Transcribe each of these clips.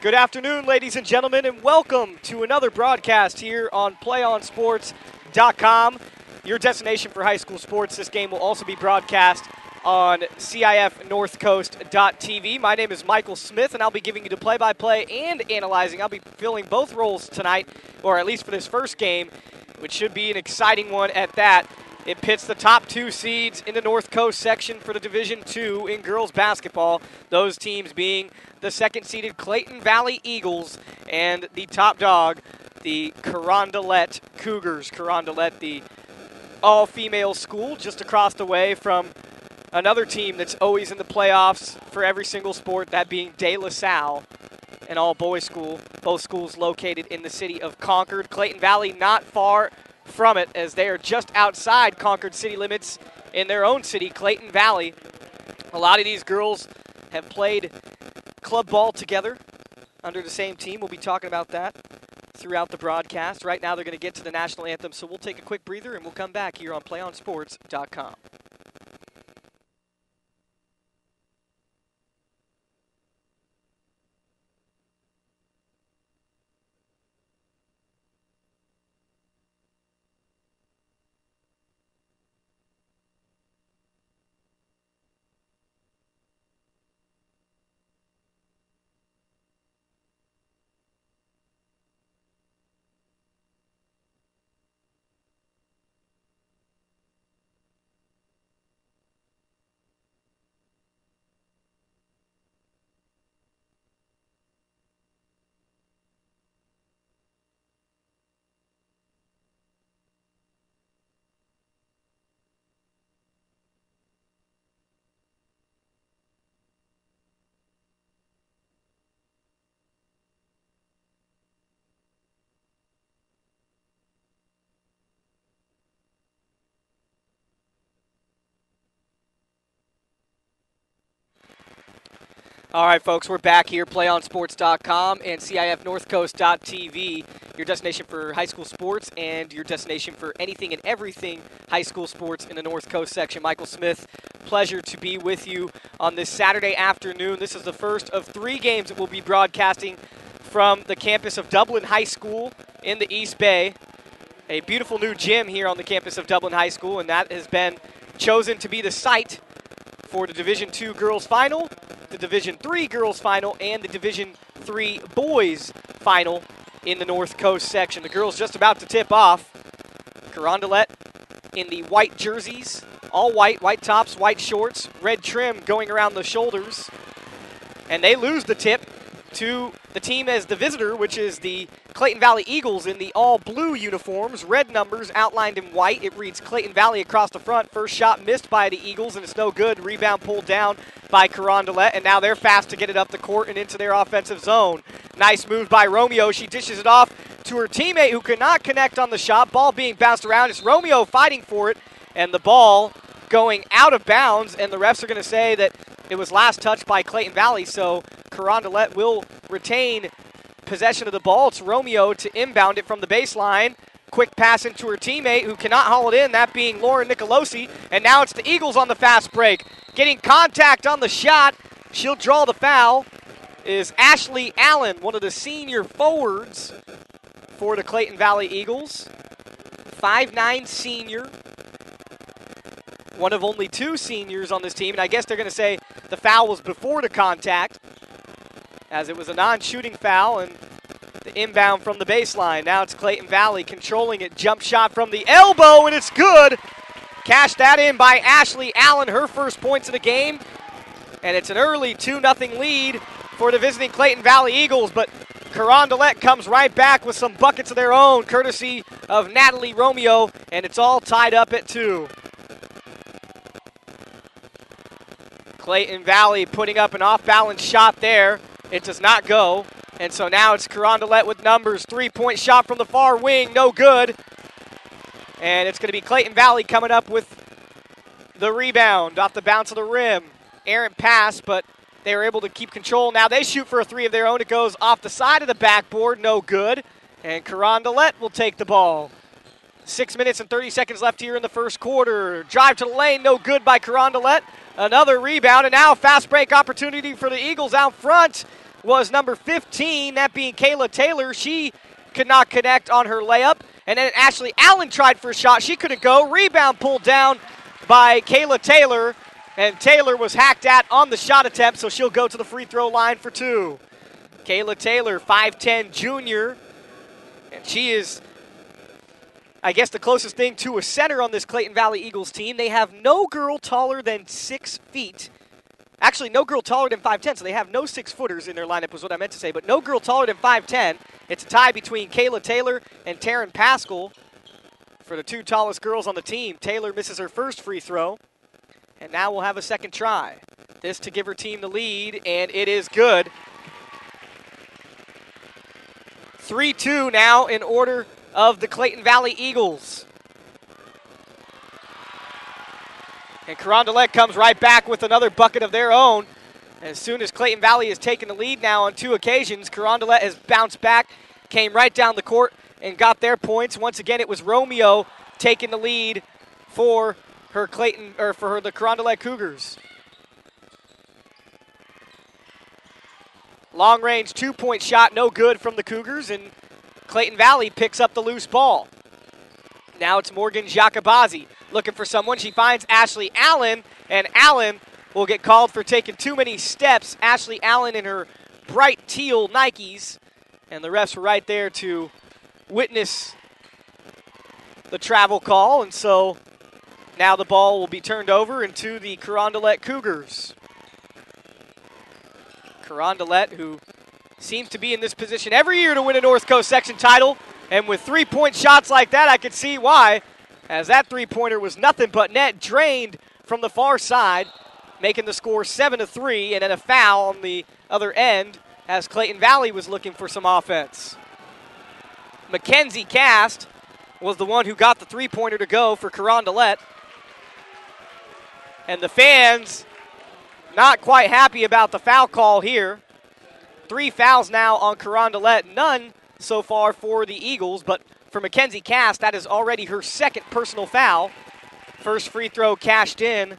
Good afternoon, ladies and gentlemen, and welcome to another broadcast here on PlayOnSports.com, your destination for high school sports. This game will also be broadcast on CIF NorthCoast.tv. My name is Michael Smith, and I'll be giving you the play-by-play and analyzing. I'll be filling both roles tonight, or at least for this first game, which should be an exciting one at that. It pits the top two seeds in the North Coast section for the Division II in girls basketball. Those teams being the second-seeded Clayton Valley Eagles and the top dog, the Carondelet Cougars. Carondelet, the all-female school just across the way from another team that's always in the playoffs for every single sport, that being De La Salle, an all-boys school. Both schools located in the city of Concord. Clayton Valley not far from it, as they are just outside Concord city limits in their own city, Clayton Valley. A lot of these girls have played club ball together under the same team. We'll be talking about that throughout the broadcast. Right now they're going to get to the national anthem, so we'll take a quick breather and we'll come back here on PlayOnSports.com. All right, folks, we're back here, PlayOnSports.com and CIF NorthCoast.tv, your destination for high school sports and your destination for anything and everything high school sports in the North Coast section. Michael Smith, pleasure to be with you on this Saturday afternoon. This is the first of three games that we'll be broadcasting from the campus of Dublin High School in the East Bay. A beautiful new gym here on the campus of Dublin High School, and that has been chosen to be the site for the Division II girls final, the Division III girls final, and the Division III boys final in the North Coast section. The girls just about to tip off. Carondelet in the white jerseys, all white, white tops, white shorts, red trim going around the shoulders. And they lose the tip to the team as the visitor, which is the Clayton Valley Eagles in the all-blue uniforms, red numbers outlined in white. It reads Clayton Valley across the front. First shot missed by the Eagles, and it's no good. Rebound pulled down by Carondelet, and now they're fast to get it up the court and into their offensive zone. Nice move by Romeo. She dishes it off to her teammate who could not connect on the shot. Ball being bounced around. It's Romeo fighting for it, and the ball going out of bounds, and the refs are going to say that it was last touched by Clayton Valley, so Carondelet will retain possession of the ball. It's Romeo to inbound it from the baseline. Quick pass into her teammate who cannot haul it in, that being Lauren Nicolosi. And now it's the Eagles on the fast break. Getting contact on the shot. She'll draw the foul. Is Ashley Allen, one of the senior forwards for the Clayton Valley Eagles. 5'9" senior. One of only two seniors on this team. And I guess they're going to say the foul was before the contact, as it was a non-shooting foul, and the inbound from the baseline. Now it's Clayton Valley controlling it. Jump shot from the elbow, and it's good. Cashed that in by Ashley Allen, her first points of the game. And it's an early 2-0 lead for the visiting Clayton Valley Eagles, but Carondelet comes right back with some buckets of their own, courtesy of Natalie Romeo, and it's all tied up at 2. Clayton Valley putting up an off-balance shot there. It does not go. And so now it's Carondelet with numbers. 3-point shot from the far wing, no good. And it's going to be Clayton Valley coming up with the rebound off the bounce of the rim. Errant pass, but they were able to keep control. Now they shoot for a three of their own. It goes off the side of the backboard, no good. And Carondelet will take the ball. 6 minutes and 30 seconds left here in the first quarter. Drive to the lane, no good by Carondelet. Another rebound, and now a fast break opportunity for the Eagles out front. was number 15, that being Kayla Taylor. She could not connect on her layup. And then Ashley Allen tried for a shot. She couldn't go. Rebound pulled down by Kayla Taylor. And Taylor was hacked at on the shot attempt, so she'll go to the free throw line for 2. Kayla Taylor, 5'10 junior. And she is, I guess, the closest thing to a center on this Clayton Valley Eagles team. They have no girl taller than 6 feet. Actually, no girl taller than 5'10", so they have no 6-footers in their lineup is what I meant to say, but no girl taller than 5'10". It's a tie between Kayla Taylor and Taryn Pascal for the 2 tallest girls on the team. Taylor misses her first free throw, and now we'll have a second try. This to give her team the lead, and it is good. 3-2 now in order of the Clayton Valley Eagles. And Carondelet comes right back with another bucket of their own. As soon as Clayton Valley has taken the lead now on 2 occasions, Carondelet has bounced back, came right down the court, and got their points. Once again, it was Romeo taking the lead for the Carondelet Cougars. Long-range 2-point shot, no good from the Cougars, and Clayton Valley picks up the loose ball. Now it's Morgan Jacobazzi looking for someone. She finds Ashley Allen, and Allen will get called for taking too many steps. Ashley Allen in her bright teal Nikes, and the refs were right there to witness the travel call, and so now the ball will be turned over into the Carondelet Cougars. Carondelet, who seems to be in this position every year to win a North Coast section title, and with 3-point shots like that, I could see why, as that 3-pointer was nothing but net, drained from the far side, making the score 7-3, and then a foul on the other end as Clayton Valley was looking for some offense. Mackenzie Cast was the one who got the 3-pointer to go for Carondelet. And the fans not quite happy about the foul call here. 3 fouls now on Carondelet, none so far for the Eagles, but for Mackenzie Cast, that is already her 2nd personal foul. First free throw cashed in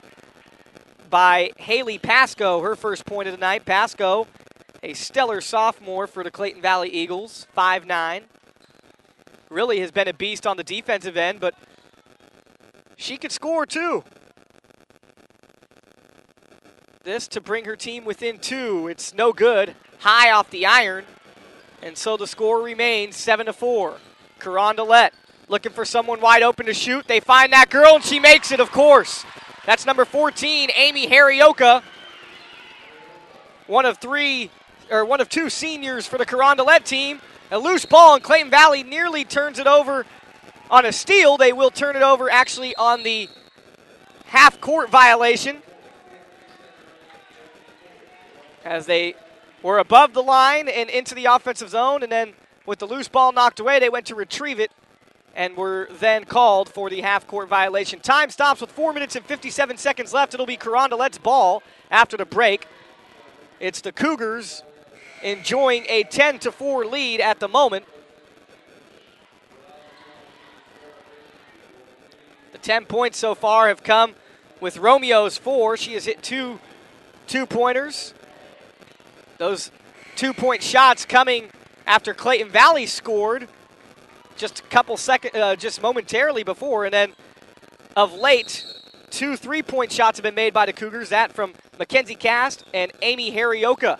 by Haley Pasco, her first point of the night. Pasco, a stellar sophomore for the Clayton Valley Eagles, 5'9". Really has been a beast on the defensive end, but she could score too. This to bring her team within 2. It's no good. High off the iron. And so the score remains 7-4. Carondelet looking for someone wide open to shoot. They find that girl, and she makes it, of course. That's number 14, Amy Harioka. One of 2 seniors for the Carondelet team. A loose ball, and Clayton Valley nearly turns it over on a steal. They will turn it over actually on the half-court violation, as they were above the line and into the offensive zone, and then with the loose ball knocked away, they went to retrieve it and were then called for the half-court violation. Time stops with 4 minutes and 57 seconds left. It'll be Carondelet's ball after the break. It's the Cougars enjoying a 10-4 lead at the moment. The 10 points so far have come with Romeo's 4. She has hit two two-pointers. Those 2-point shots coming after Clayton Valley scored just a couple seconds, just momentarily before, and then of late, 2 3-point shots have been made by the Cougars. That from Mackenzie Cast and Amy Harioka.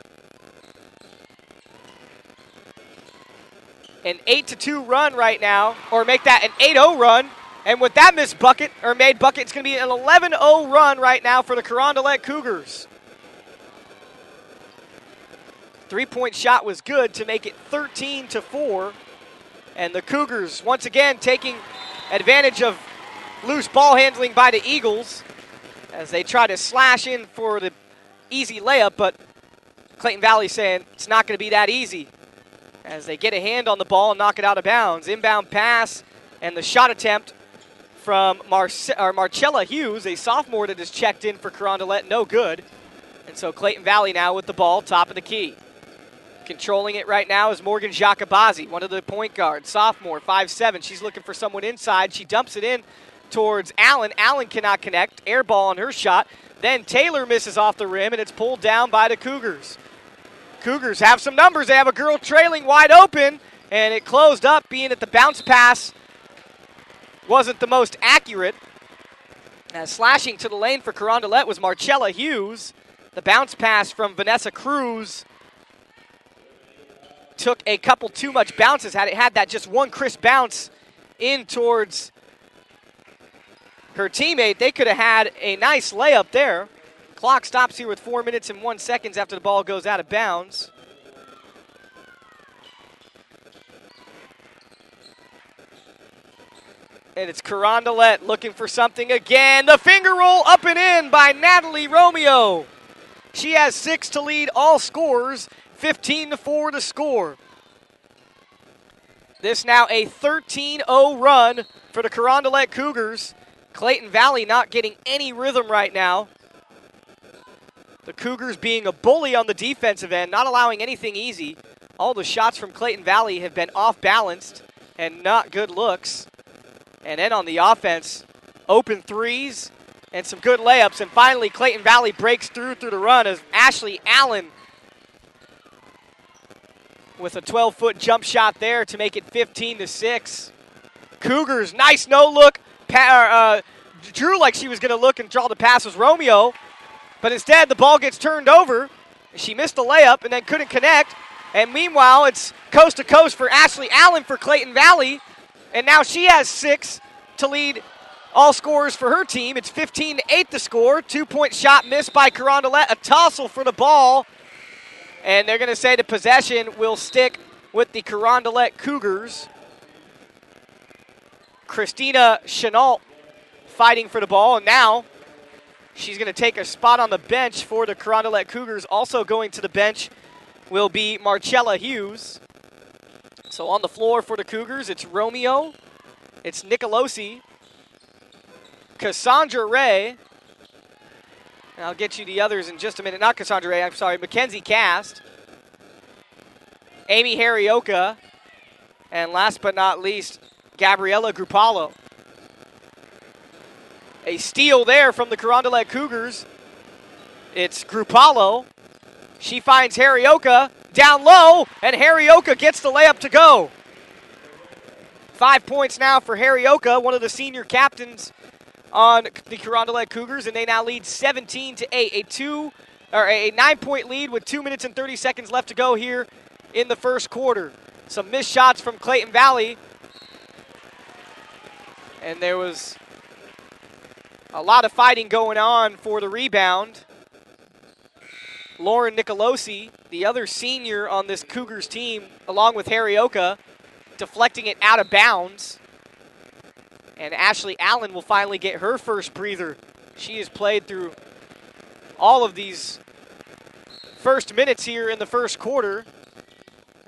An 8-2 run right now, or make that an 8-0 run. And with that missed bucket, or made bucket, it's going to be an 11-0 run right now for the Carondelet Cougars. 3-point shot was good to make it 13-4. And the Cougars, once again, taking advantage of loose ball handling by the Eagles as they try to slash in for the easy layup, but Clayton Valley saying it's not going to be that easy as they get a hand on the ball and knock it out of bounds. Inbound pass and the shot attempt from Marcella Hughes, a sophomore that has checked in for Carondelet, no good. And so Clayton Valley now with the ball, top of the key. Controlling it right now is Morgan Jacobazzi, one of the point guards, sophomore, 5'7". She's looking for someone inside. She dumps it in towards Allen. Allen cannot connect. Air ball on her shot. Then Taylor misses off the rim, and it's pulled down by the Cougars. Cougars have some numbers. They have a girl trailing wide open, and it closed up, being that the bounce pass wasn't the most accurate. Slashing to the lane for Carondelet was Marcella Hughes. The bounce pass from Vanessa Cruz took a couple too much bounces. Had it had that just one crisp bounce in towards her teammate, they could have had a nice layup there. Clock stops here with 4 minutes and 1 second after the ball goes out of bounds. And it's Carondelet looking for something again. The finger roll up and in by Natalie Romeo. She has 6 to lead all scorers, 15-4 to score. This now a 13-0 run for the Carondelet Cougars. Clayton Valley not getting any rhythm right now. The Cougars being a bully on the defensive end, not allowing anything easy. All the shots from Clayton Valley have been off-balanced and not good looks. And then on the offense, open threes and some good layups. And finally, Clayton Valley breaks through the run as Ashley Allen with a 12-foot jump shot there to make it 15-6. Cougars, nice no-look. Drew like she was going to look and draw the pass was Romeo. But instead, the ball gets turned over. She missed the layup and then couldn't connect. And meanwhile, it's coast to coast for Ashley Allen for Clayton Valley. And now she has 6 to lead all scorers for her team. It's 15-8 to score. 2-point shot missed by Carondelet. A tussle for the ball. And they're going to say the possession will stick with the Carondelet Cougars. Christina Chenault fighting for the ball. And now she's going to take a spot on the bench for the Carondelet Cougars. Also going to the bench will be Marcella Hughes. So on the floor for the Cougars, it's Romeo, it's Nicolosi, Cassandra Ray, and I'll get you the others in just a minute. Not Cassandra Ray, I'm sorry, Mackenzie Cast, Amy Harioka, and last but not least, Gabriella Grupalo. A steal there from the Carondelet Cougars. It's Grupalo. She finds Harioka down low, and Harioka gets the layup to go. 5 points now for Harioka, one of the senior captains on the Carondelet Cougars, and they now lead 17-8. A 9-point lead with 2 minutes and 30 seconds left to go here in the first quarter. Some missed shots from Clayton Valley, and there was a lot of fighting going on for the rebound. Lauren Nicolosi, the other senior on this Cougars team, along with Harioka, deflecting it out of bounds. And Ashley Allen will finally get her first breather. She has played through all of these first minutes here in the first quarter.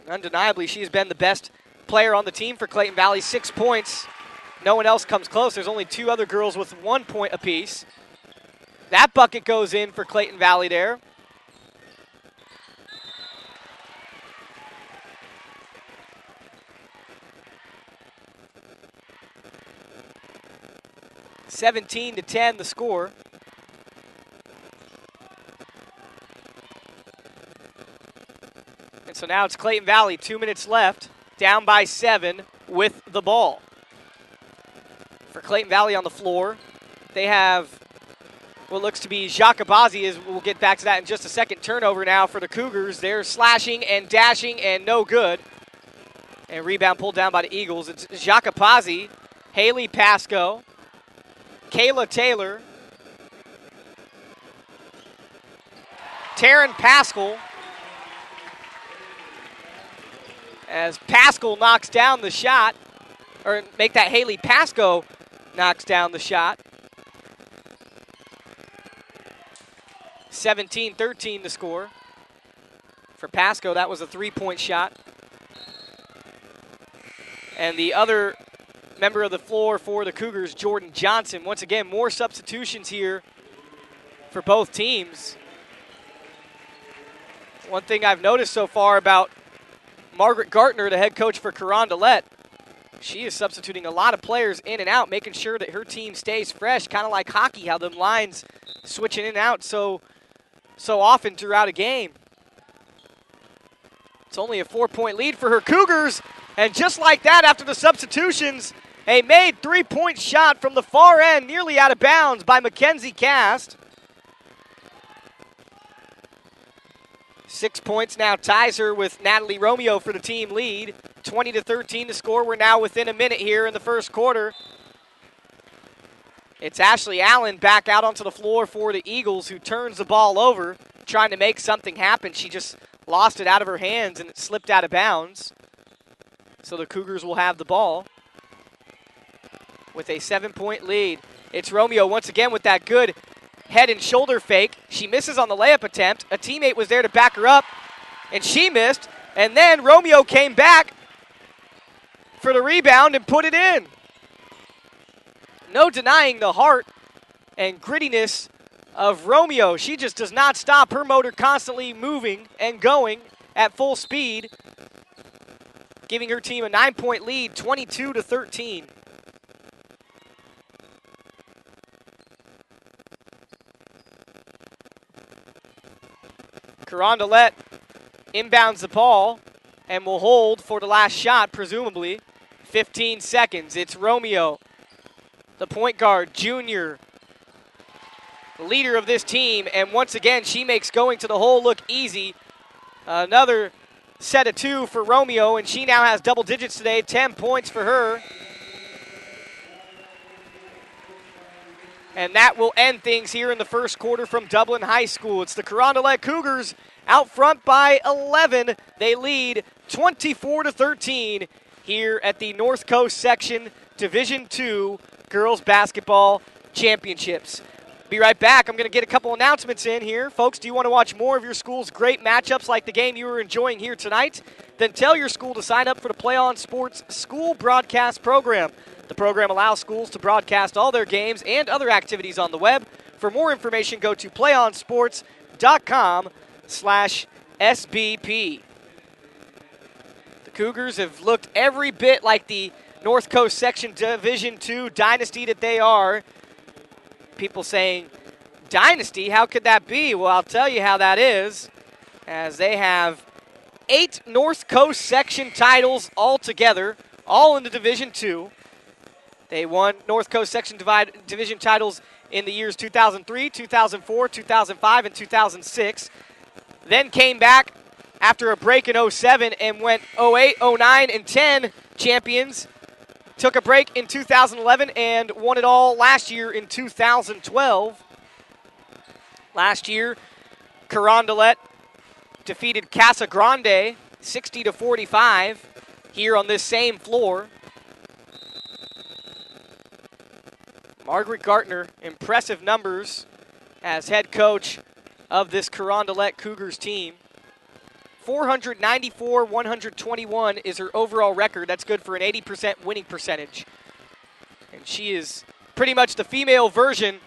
Undeniably, she has been the best player on the team for Clayton Valley. 6 points. No one else comes close. There's only 2 other girls with 1 point apiece. That bucket goes in for Clayton Valley there. (17-10) the score. And so now it's Clayton Valley, 2 minutes left, down by 7 with the ball. For Clayton Valley on the floor, they have what looks to be Jacobazi. We'll get back to that in just a second. Turnover now for the Cougars. They're slashing and dashing and no good. And rebound pulled down by the Eagles. It's Jacobazi, Haley Pasco, Kayla Taylor, Taryn Pascal, as Pascal knocks down the shot, or make that Haley Pasco knocks down the shot. 17-13 to score. For Pasco, that was a 3-point shot. And the other member of the floor for the Cougars, Jordan Johnson. Once again, more substitutions here for both teams. One thing I've noticed so far about Margaret Gartner, the head coach for Carondelet, she is substituting a lot of players in and out, making sure that her team stays fresh, kind of like hockey, how the lines switching in and out so often throughout a game. It's only a 4-point lead for her Cougars. And just like that, after the substitutions, a made three-point shot from the far end, nearly out of bounds by Mackenzie Cast. 6 points now ties her with Natalie Romeo for the team lead. 20-13 the score. We're now within a minute here in the first quarter. It's Ashley Allen back out onto the floor for the Eagles, who turns the ball over, trying to make something happen. She just lost it out of her hands and it slipped out of bounds. So the Cougars will have the ball with a 7-point lead. It's Romeo once again with that good head and shoulder fake. She misses on the layup attempt. A teammate was there to back her up, and she missed. And then Romeo came back for the rebound and put it in. No denying the heart and grittiness of Romeo. She just does not stop. Her motor constantly moving and going at full speed, giving her team a 9-point lead, 22-13. Carondelet inbounds the ball and will hold for the last shot, presumably. 15 seconds. It's Romeo, the point guard, junior, leader of this team. And once again, she makes going to the hole look easy. Another set of 2 for Romeo, and she now has double digits today, 10 points for her. And that will end things here in the first quarter from Dublin High School. It's the Carondelet Cougars out front by 11. They lead 24-13 here at the North Coast Section Division II Girls Basketball Championships. Be right back. I'm going to get a couple announcements in here. Folks, do you want to watch more of your school's great matchups like the game you were enjoying here tonight? Then tell your school to sign up for the Play On Sports School Broadcast Program. The program allows schools to broadcast all their games and other activities on the web. For more information, go to playonsports.com/SBP. The Cougars have looked every bit like the North Coast Section Division II dynasty that they are. People saying, dynasty? How could that be? Well, I'll tell you how that is, as they have 8 North Coast Section titles altogether, all in the Division II. They won North Coast Section Division titles in the years 2003, 2004, 2005, and 2006. Then came back after a break in 07 and went 08, 09, and 10 champions. Took a break in 2011 and won it all last year in 2012. Last year, Carondelet defeated Casa Grande 60-45 here on this same floor. Margaret Gartner, impressive numbers as head coach of this Carondelet Cougars team. 494-121 is her overall record. That's good for an 80% winning percentage. And she is pretty much the female version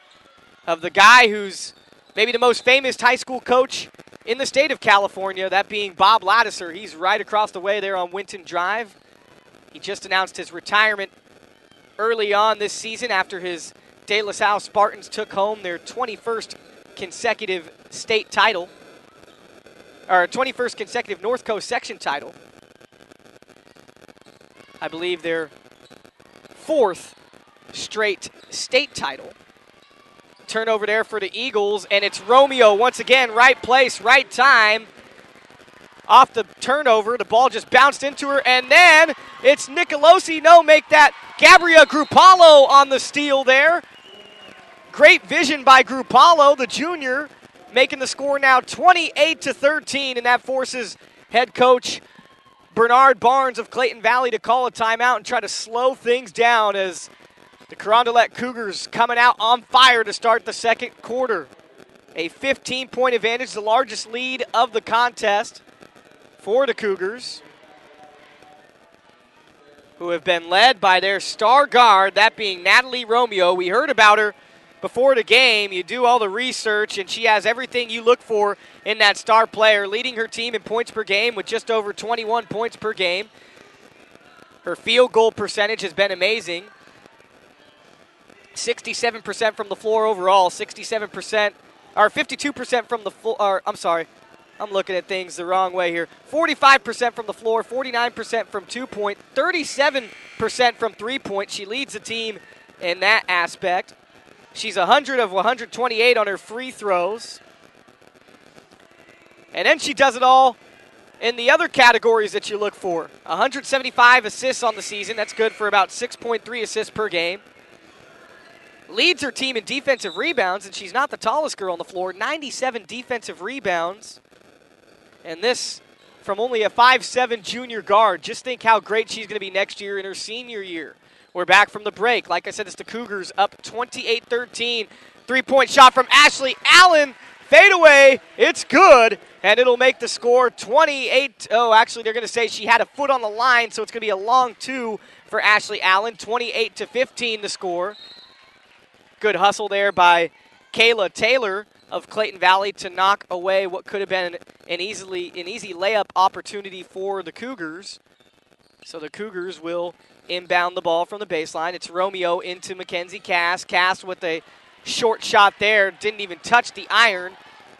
of the guy who's maybe the most famous high school coach in the state of California, that being Bob Ladouceur. He's right across the way there on Winton Drive. He just announced his retirement early on this season after his De La Salle Spartans took home their 21st consecutive state title, or 21st consecutive North Coast Section title. I believe their 4th straight state title. Turnover there for the Eagles, and it's Romeo once again, right place, right time. Off the turnover, the ball just bounced into her, and then it's Nicolosi. No, make that Gabriella Gruppalo on the steal there. Great vision by Gruppalo, the junior, making the score now 28-13, and that forces head coach Bernard Barnes of Clayton Valley to call a timeout and try to slow things down as the Carondelet Cougars coming out on fire to start the second quarter. A 15-point advantage, the largest lead of the contest for the Cougars, who have been led by their star guard, that being Natalie Romeo. We heard about her before the game. You do all the research, and she has everything you look for in that star player, leading her team in points per game with just over 21 points per game. Her field goal percentage has been amazing. 67% from the floor overall, 67%, or 52% from the floor, I'm sorry, I'm looking at things the wrong way here. 45% from the floor, 49% from 2-point, 37% from 3-point. She leads the team in that aspect. She's 100 of 128 on her free throws. And then she does it all in the other categories that you look for. 175 assists on the season. That's good for about 6.3 assists per game. Leads her team in defensive rebounds, and she's not the tallest girl on the floor. 97 defensive rebounds. And this from only a 5'7" junior guard. Just think how great she's going to be next year in her senior year. We're back from the break. Like I said, it's the Cougars up 28-13. Three-point shot from Ashley Allen. Fade away. It's good. And it'll make the score 28. Oh, actually, they're going to say she had a foot on the line, so it's going to be a long two for Ashley Allen. 28-15 the score. Good hustle there by Kayla Taylor of Clayton Valley to knock away what could have been an easy layup opportunity for the Cougars. So the Cougars will inbound the ball from the baseline. It's Romeo into Mackenzie Cass. Cass with a short shot there. Didn't even touch the iron.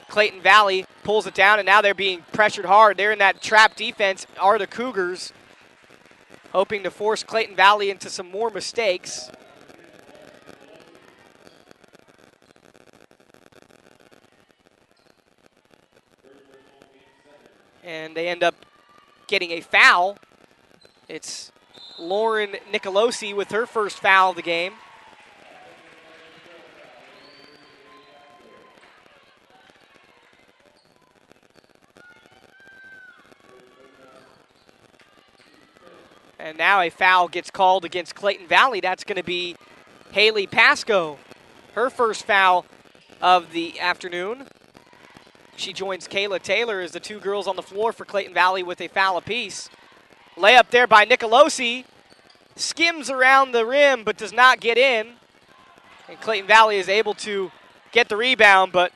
Clayton Valley pulls it down, and now they're being pressured hard. They're in that trap defense, are the Cougars, hoping to force Clayton Valley into some more mistakes. And they end up getting a foul. It's Lauren Nicolosi with her first foul of the game. And now a foul gets called against Clayton Valley. That's going to be Haley Pasco, her first foul of the afternoon. She joins Kayla Taylor as the two girls on the floor for Clayton Valley with a foul apiece. Layup there by Nicolosi. Skims around the rim but does not get in. And Clayton Valley is able to get the rebound, but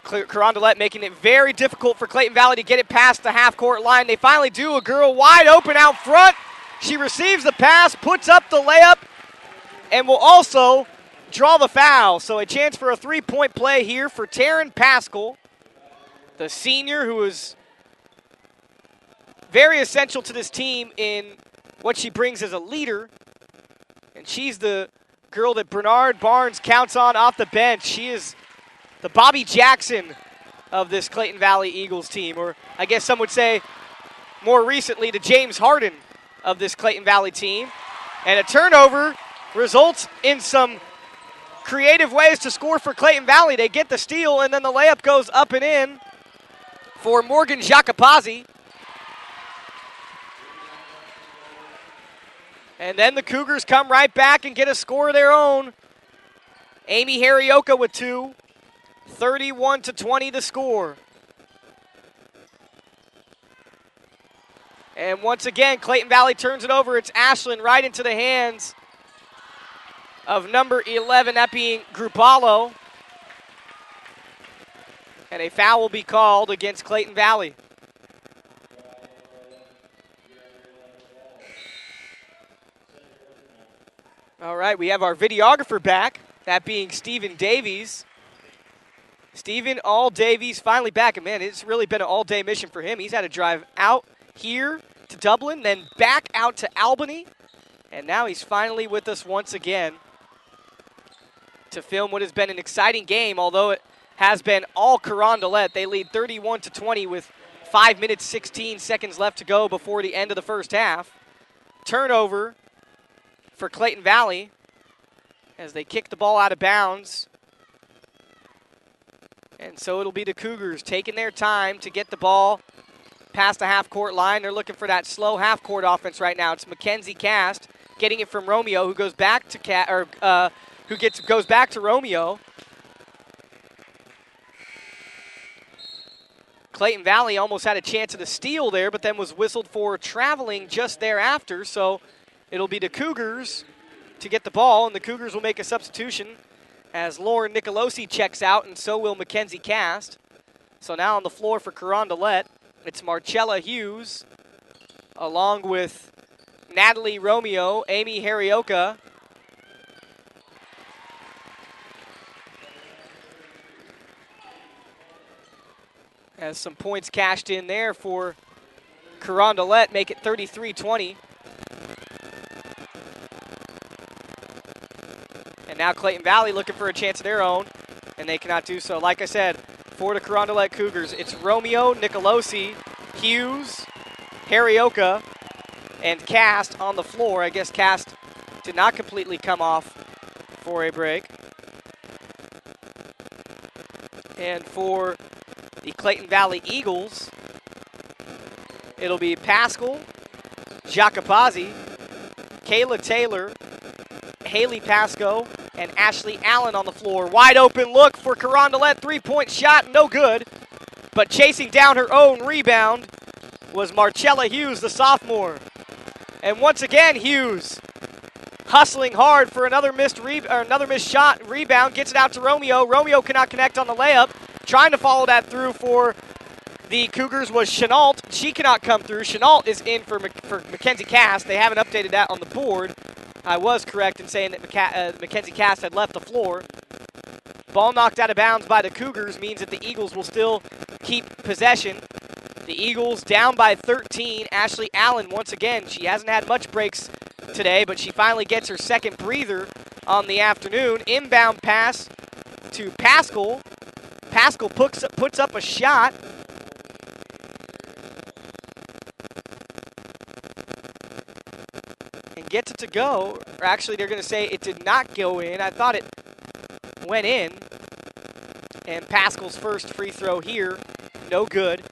Carondelet making it very difficult for Clayton Valley to get it past the half-court line. They finally do. A girl wide open out front. She receives the pass, puts up the layup, and will also draw the foul. So a chance for a three-point play here for Taryn Pascal, the senior who is very essential to this team in what she brings as a leader. And she's the girl that Bernard Barnes counts on off the bench. She is the Bobby Jackson of this Clayton Valley Eagles team, or I guess some would say more recently the James Harden of this Clayton Valley team. And a turnover results in some creative ways to score for Clayton Valley. They get the steal, and then the layup goes up and in for Morgan Jacopazzi. And then the Cougars come right back and get a score of their own. Amy Harioka with two. 31-20 the score. And once again, Clayton Valley turns it over. It's Ashlyn right into the hands of number 11, that being Grupalo. And a foul will be called against Clayton Valley. All right, we have our videographer back, that being Stephen Davies. Stephen All Davies finally back. And man, it's really been an all-day mission for him. He's had to drive out here to Dublin, then back out to Albany. And now he's finally with us once again to film what has been an exciting game, although it has been all Carondelet. They lead 31-20 with 5 minutes, 16 seconds left to go before the end of the first half. Turnover for Clayton Valley as they kick the ball out of bounds. And so it'll be the Cougars taking their time to get the ball past the half-court line. They're looking for that slow half-court offense right now. It's Mackenzie Cast getting it from Romeo, who goes back to goes back to Romeo. Clayton Valley almost had a chance at a steal there, but then was whistled for traveling just thereafter. So it'll be the Cougars to get the ball, and the Cougars will make a substitution as Lauren Nicolosi checks out, and so will Mackenzie Cast. So now on the floor for Carondelet, it's Marcella Hughes, along with Natalie Romeo, Amy Harioka, As some points cashed in there for Carondelet, make it 33-20. And now Clayton Valley looking for a chance of their own, and they cannot do so. Like I said, for the Carondelet Cougars, it's Romeo, Nicolosi, Hughes, Harrioka, and Cast on the floor. I guess Cast did not completely come off for a break. And for the Clayton Valley Eagles, it'll be Pascal, Jacopazzi, Kayla Taylor, Haley Pasco, and Ashley Allen on the floor. Wide open look for Carondelet, three-point shot, no good. But chasing down her own rebound was Marcella Hughes, the sophomore. And once again, Hughes hustling hard for another missed shot, rebound, gets it out to Romeo. Romeo cannot connect on the layup. Trying to follow that through for the Cougars was Chenault. She cannot come through. Chenault is in for Mackenzie Cast. They haven't updated that on the board. I was correct in saying that Mackenzie Cast had left the floor. Ball knocked out of bounds by the Cougars means that the Eagles will still keep possession. The Eagles down by 13. Ashley Allen, once again, she hasn't had much breaks today, but she finally gets her second breather on the afternoon. Inbound pass to Pascal. Pascal puts up a shot. And gets it to go. Or actually, they're going to say it did not go in. I thought it went in. And Pascal's first free throw here, no good.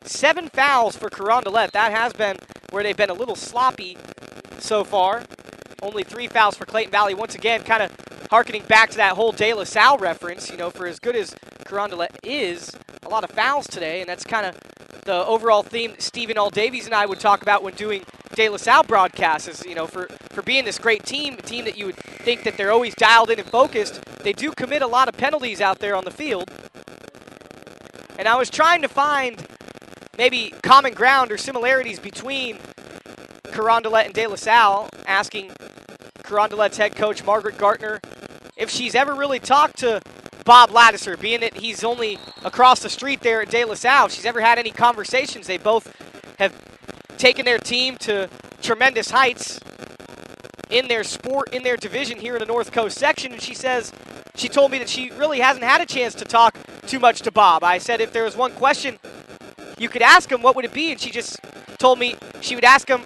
7 fouls for Carondelet. That has been where they've been a little sloppy so far. Only 3 fouls for Clayton Valley. Once again, kind of harkening back to that whole De La Salle reference. You know, for as good as Carondelet is, a lot of fouls today, and that's kind of the overall theme that Stephen Aldavies and I would talk about when doing De La Salle broadcasts. Is, you know, for being this great team, a team that you would think that they're always dialed in and focused, they do commit a lot of penalties out there on the field. And I was trying to find maybe common ground or similarities between Carondelet and De La Salle, asking Carondelet's head coach, Margaret Gartner, if she's ever really talked to Bob Laddiser, being that he's only across the street there at De La Salle. If she's ever had any conversations. They both have taken their team to tremendous heights in their sport, in their division here in the North Coast section, and she told me that she really hasn't had a chance to talk too much to Bob. I said if there was one question you could ask him, what would it be? And she just told me she would ask him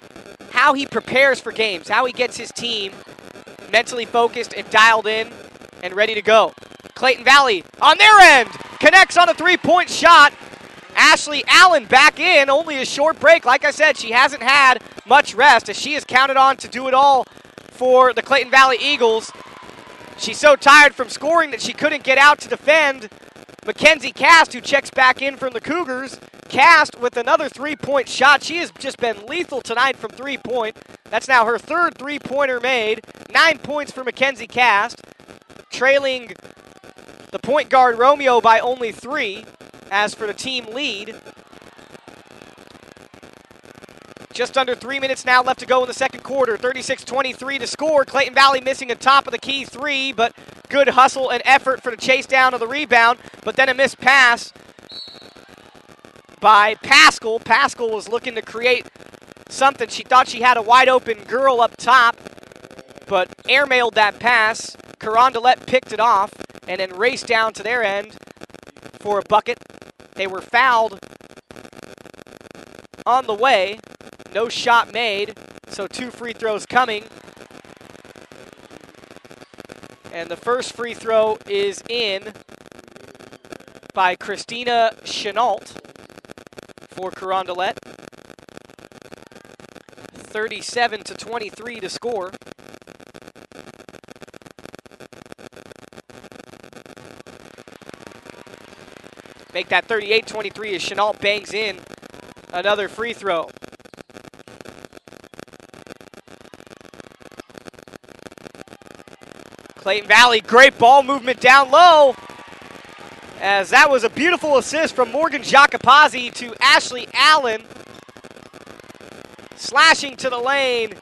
how he prepares for games, how he gets his team mentally focused and dialed in and ready to go. Clayton Valley on their end connects on a three-point shot. Ashley Allen back in, only a short break. Like I said, she hasn't had much rest as she is counted on to do it all for the Clayton Valley Eagles. She's so tired from scoring that she couldn't get out to defend Mackenzie Cast, who checks back in from the Cougars. Cast with another three-point shot. She has just been lethal tonight from three-point. That's now her third three-pointer made. 9 points for Mackenzie Cast, trailing the point guard Romeo by only 3. As for the team lead, just under 3 minutes now left to go in the second quarter. 36-23 to score. Clayton Valley missing a top of the key 3, but good hustle and effort for the chase down of the rebound. But then a missed pass by Pascal. Pascal was looking to create something. She thought she had a wide open girl up top, but airmailed that pass. Carondelet picked it off and then raced down to their end for a bucket. They were fouled on the way. No shot made, so 2 free throws coming. And the first free throw is in by Christina Chenault for Carondelet. 37-23 to score. Make that 38-23 as Chenault bangs in another free throw. Clayton Valley, great ball movement down low, as that was a beautiful assist from Morgan Jacopazzi to Ashley Allen. Slashing to the lane,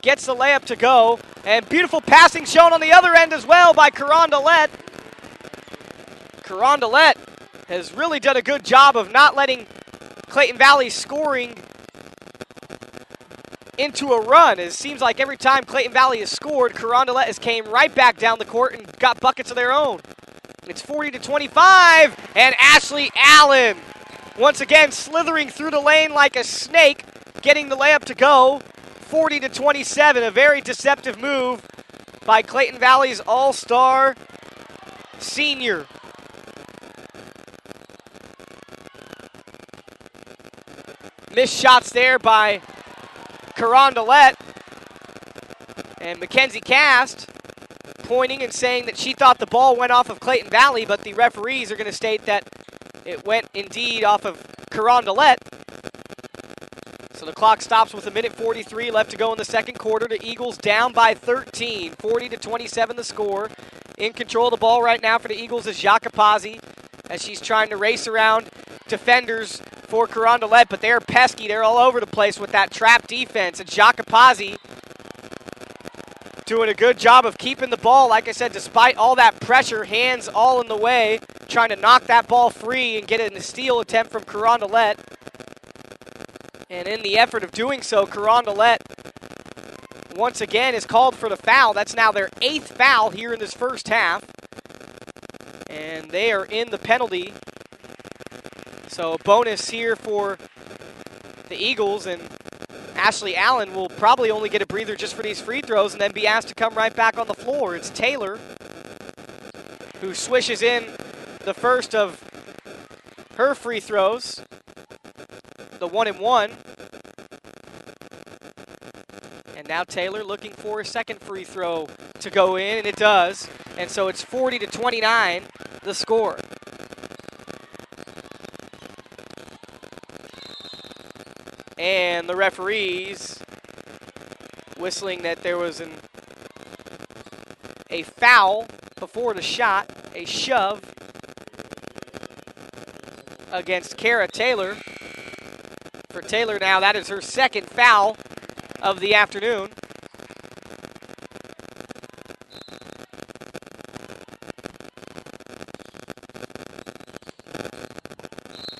gets the layup to go, and beautiful passing shown on the other end as well by Carondelet. Carondelet has really done a good job of not letting Clayton Valley's scoring into a run. It seems like every time Clayton Valley has scored, Carondelet has came right back down the court and got buckets of their own. It's 40-25, and Ashley Allen once again slithering through the lane like a snake, getting the layup to go. 40-27, a very deceptive move by Clayton Valley's all-star senior. Missed shots there by Carondelet, and Mackenzie Cast pointing and saying that she thought the ball went off of Clayton Valley, but the referees are going to state that it went indeed off of Carondelet. So the clock stops with 1:43 left to go in the second quarter. The Eagles down by 13, 40-27 the score. In control of the ball right now for the Eagles is Jacopazzi as she's trying to race around defenders for Carondelet, but they're pesky. They're all over the place with that trap defense. And Jacopazzi doing a good job of keeping the ball, like I said, despite all that pressure, hands all in the way, trying to knock that ball free and get it in a steal attempt from Carondelet. And in the effort of doing so, Carondelet once again is called for the foul. That's now their 8th foul here in this first half. And they are in the penalty. So a bonus here for the Eagles, and Ashley Allen will probably only get a breather just for these free throws and then be asked to come right back on the floor. It's Taylor who swishes in the first of her free throws, the 1-and-1. And now Taylor looking for a second free throw to go in, and it does. And so it's 40-29, the score. And the referees whistling that there was a foul before the shot, a shove against Kara Taylor. For Taylor now, that is her second foul of the afternoon.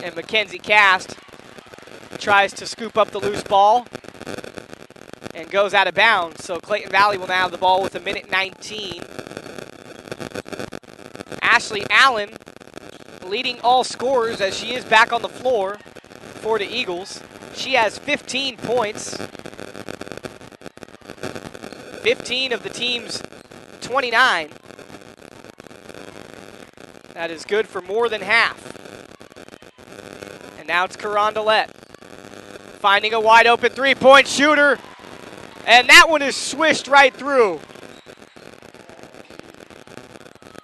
And Mackenzie Cast tries to scoop up the loose ball and goes out of bounds. So Clayton Valley will now have the ball with 1:19. Ashley Allen leading all scorers as she is back on the floor for the Eagles. She has 15 points. 15 of the team's 29. That is good for more than half. And now it's Carondelet finding a wide open three-point shooter, and that one is swished right through.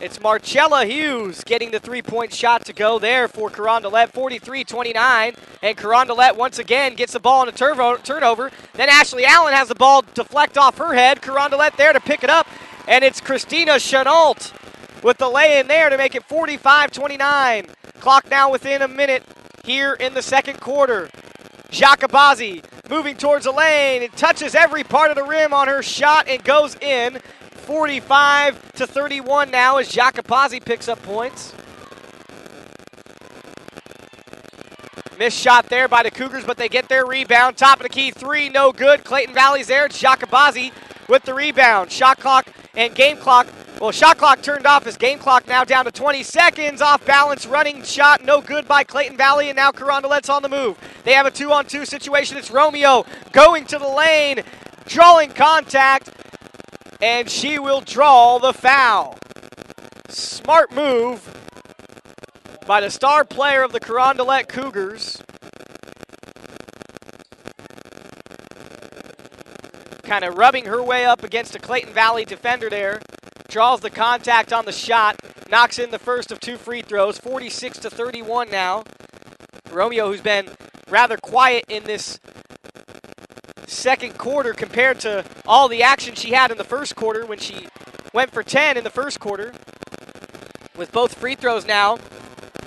It's Marcella Hughes getting the three-point shot to go there for Carondelet, 43-29, and Carondelet once again gets the ball on a turnover. Then Ashley Allen has the ball deflect off her head. Carondelet there to pick it up, and it's Christina Chenault with the lay-in there to make it 45-29. Clock now within a minute here in the second quarter. Jacopazzi moving towards the lane. It touches every part of the rim on her shot and goes in. 45-31 now as Jacopazzi picks up points. Missed shot there by the Cougars, but they get their rebound. Top of the key three, no good. Clayton Valley's there. It's Jacopazzi with the rebound. Shot clock and game clock. Well, shot clock turned off as game clock now down to 20 seconds. Off balance, running shot, no good by Clayton Valley, and now Carondelet's on the move. They have a 2-on-2 situation. It's Romeo going to the lane, drawing contact, and she will draw the foul. Smart move by the star player of the Carondelet Cougars. Kind of rubbing her way up against a Clayton Valley defender there. Draws the contact on the shot, knocks in the first of two free throws, 46-31 now. Romeo, who's been rather quiet in this second quarter compared to all the action she had in the first quarter when she went for 10 in the first quarter. With both free throws now,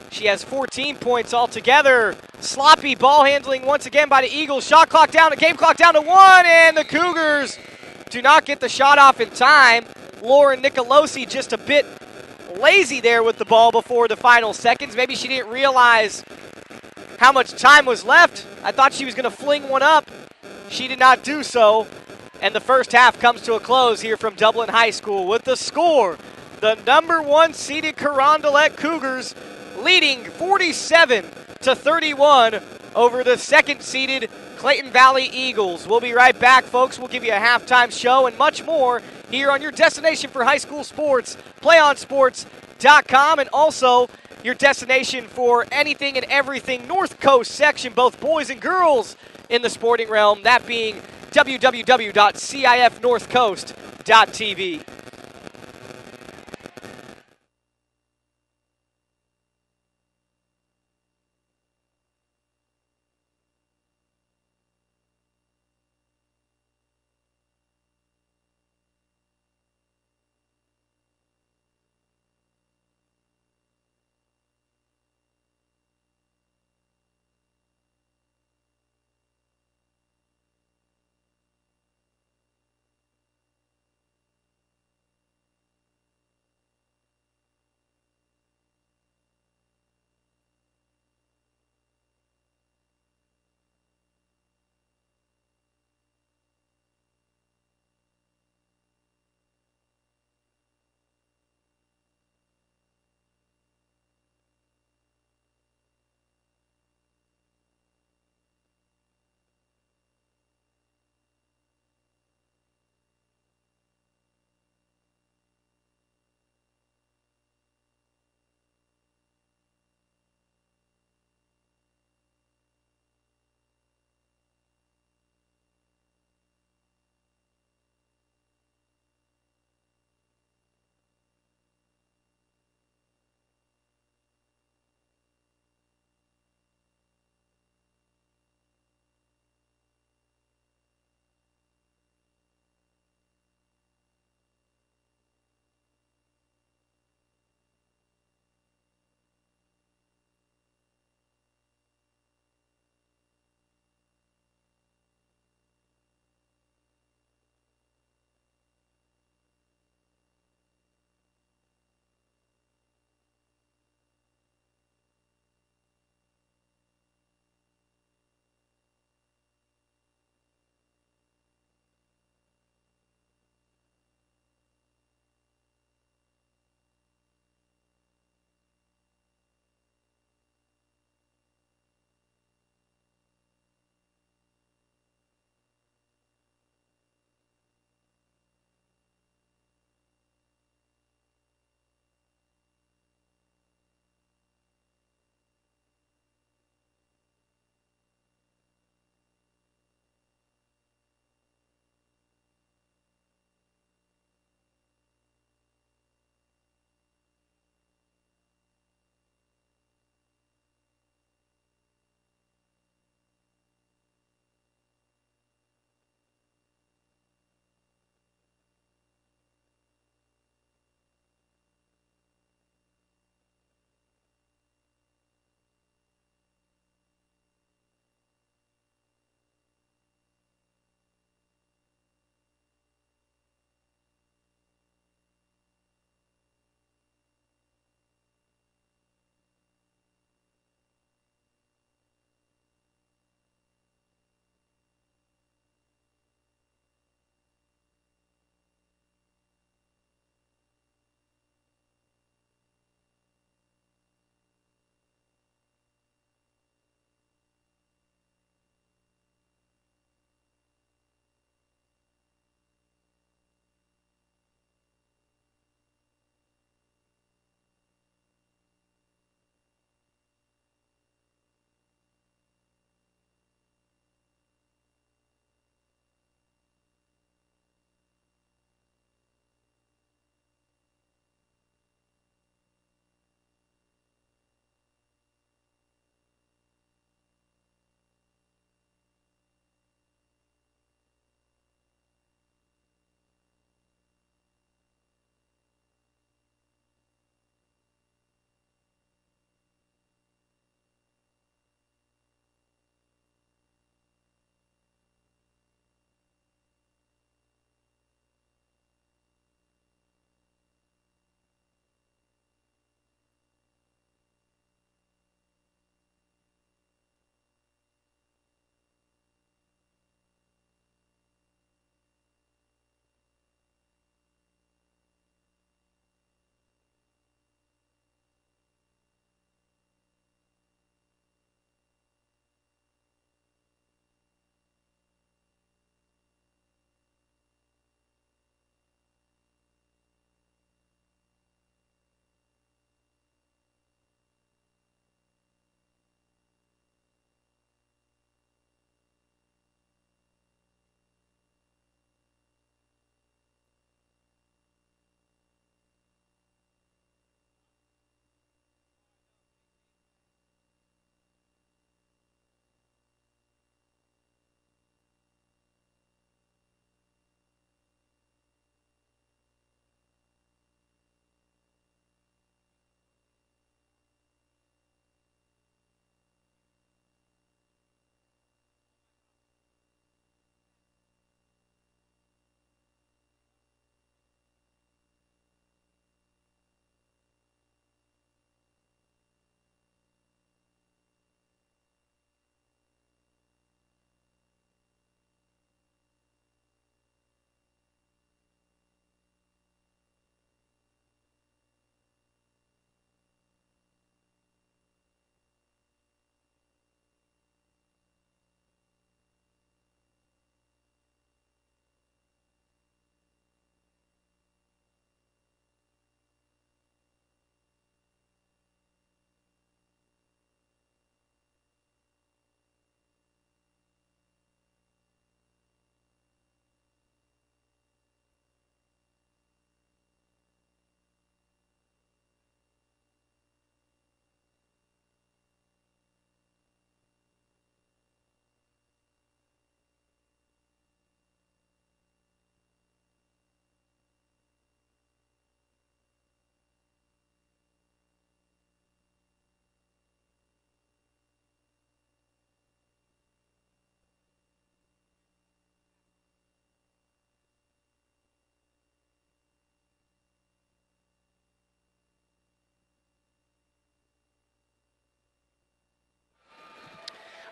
she has 14 points altogether. Sloppy ball handling once again by the Eagles. Shot clock down, game clock down to 1, and the Cougars do not get the shot off in time. Lauren Nicolosi just a bit lazy there with the ball before the final seconds. Maybe she didn't realize how much time was left. I thought she was going to fling one up. She did not do so. And the first half comes to a close here from Dublin High School with the score. The number 1 seeded Carondelet Cougars leading 47-31 over the second seeded Clayton Valley Eagles. We'll be right back, folks. We'll give you a halftime show and much more here on your destination for high school sports, playonsports.com, and also your destination for anything and everything North Coast section, both boys and girls in the sporting realm, that being www.cifnorthcoast.tv.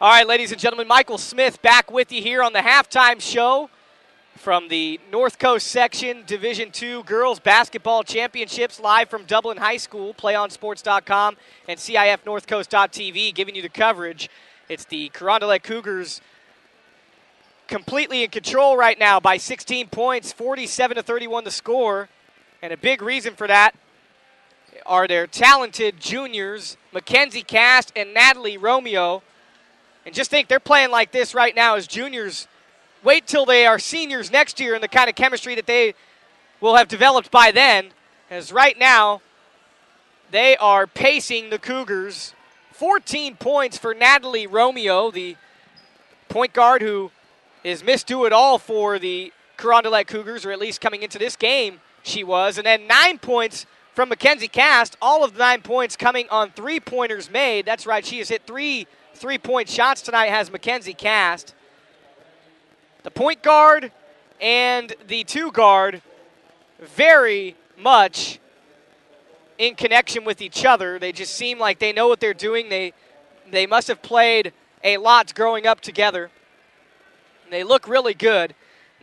All right, ladies and gentlemen, Michael Smith back with you here on the halftime show from the North Coast section, Division II Girls Basketball Championships, live from Dublin High School, playonsports.com and CIFnorthcoast.tv, giving you the coverage. It's the Carondelet Cougars completely in control right now by 16 points, 47-31 the score. And a big reason for that are their talented juniors, Mackenzie Cast and Natalie Romeo. And just think they're playing like this right now as juniors. Wait till they are seniors next year and the kind of chemistry that they will have developed by then. As right now, they are pacing the Cougars. 14 points for Natalie Romeo, the point guard who is Miss Do-It-All for the Carondelet Cougars, or at least coming into this game she was. And then 9 points from Mackenzie Cast, all of the 9 points coming on three-pointers made. That's right, she has hit three-point shots tonight, has Mackenzie Cast. The point guard and the two guard very much in connection with each other. They just seem like they know what they're doing. They must have played a lot growing up together. And they look really good.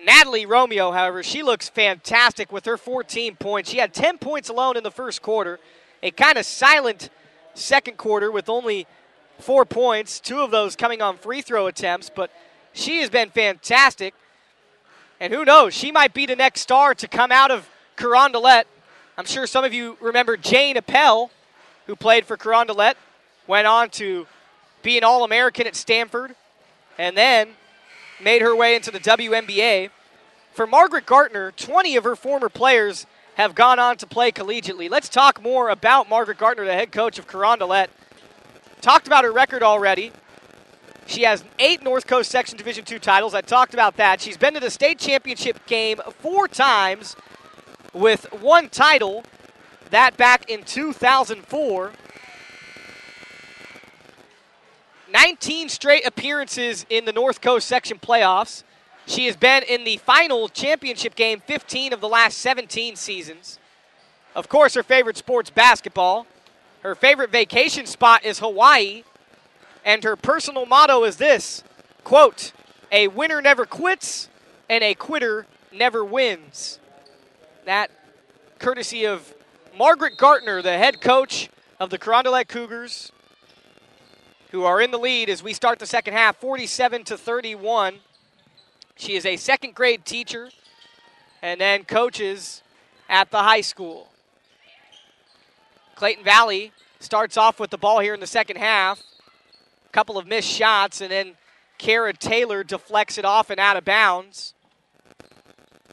Natalie Romeo, however, she looks fantastic with her 14 points. She had 10 points alone in the first quarter. A kind of silent second quarter with only 4 points, 2 of those coming on free throw attempts. But she has been fantastic. And who knows, she might be the next star to come out of Carondelet. I'm sure some of you remember Jane Appel, who played for Carondelet, went on to be an All-American at Stanford, and then made her way into the WNBA. For Margaret Gartner, 20 of her former players have gone on to play collegiately. Let's talk more about Margaret Gartner, the head coach of Carondelet. Talked about her record already. She has 8 North Coast Section Division II titles. I talked about that. She's been to the state championship game 4 times with 1 title, that back in 2004. 19 straight appearances in the North Coast Section playoffs. She has been in the final championship game 15 of the last 17 seasons. Of course, her favorite sport's basketball. Her favorite vacation spot is Hawaii. And her personal motto is this, quote, "A winner never quits and a quitter never wins." That courtesy of Margaret Gartner, the head coach of the Carondelet Cougars, who are in the lead as we start the second half, 47-31. She is a second-grade teacher and then coaches at the high school. Clayton Valley starts off with the ball here in the second half. A couple of missed shots, and then Kara Taylor deflects it off and out of bounds.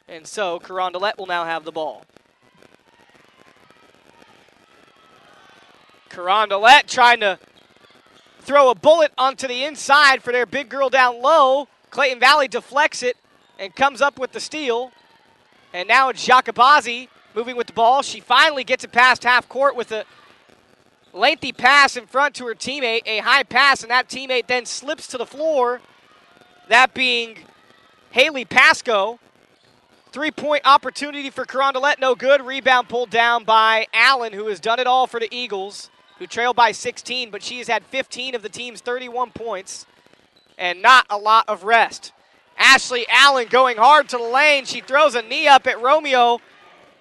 And so Carondelet will now have the ball. Carondelet trying to throw a bullet onto the inside for their big girl down low. Clayton Valley deflects it and comes up with the steal. And now it's Jacobazzi moving with the ball. She finally gets it past half court with a lengthy pass in front to her teammate, a high pass, and that teammate then slips to the floor, that being Haley Pasco. 3-point opportunity for Carondelet, no good. Rebound pulled down by Allen, who has done it all for the Eagles, who trailed by 16, but she has had 15 of the team's 31 points and not a lot of rest. Ashley Allen going hard to the lane. She throws a knee up at Romeo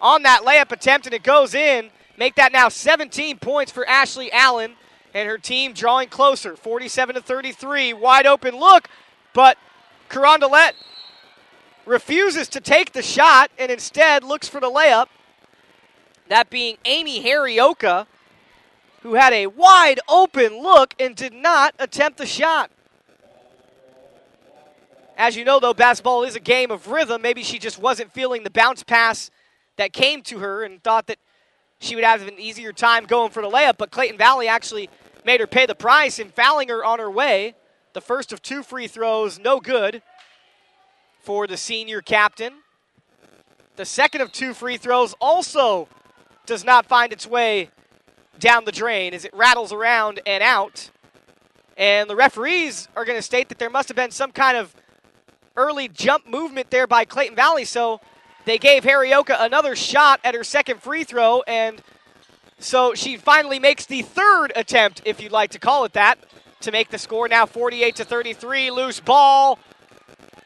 on that layup attempt, and it goes in. Make that now 17 points for Ashley Allen, and her team drawing closer, 47-33. Wide open look, but Carondelet refuses to take the shot and instead looks for the layup. That being Amy Harrioka, who had a wide open look and did not attempt the shot. As you know, though, basketball is a game of rhythm. Maybe she just wasn't feeling the bounce pass that came to her and thought that she would have an easier time going for the layup, but Clayton Valley actually made her pay the price in fouling her on her way. The first of 2 free throws, no good for the senior captain. The second of 2 free throws also does not find its way down the drain as it rattles around and out. And the referees are going to state that there must have been some kind of early jump movement there by Clayton Valley, so they gave Harrioka another shot at her second free throw, and so she finally makes the third attempt, if you'd like to call it that, to make the score now 48-33. Loose ball.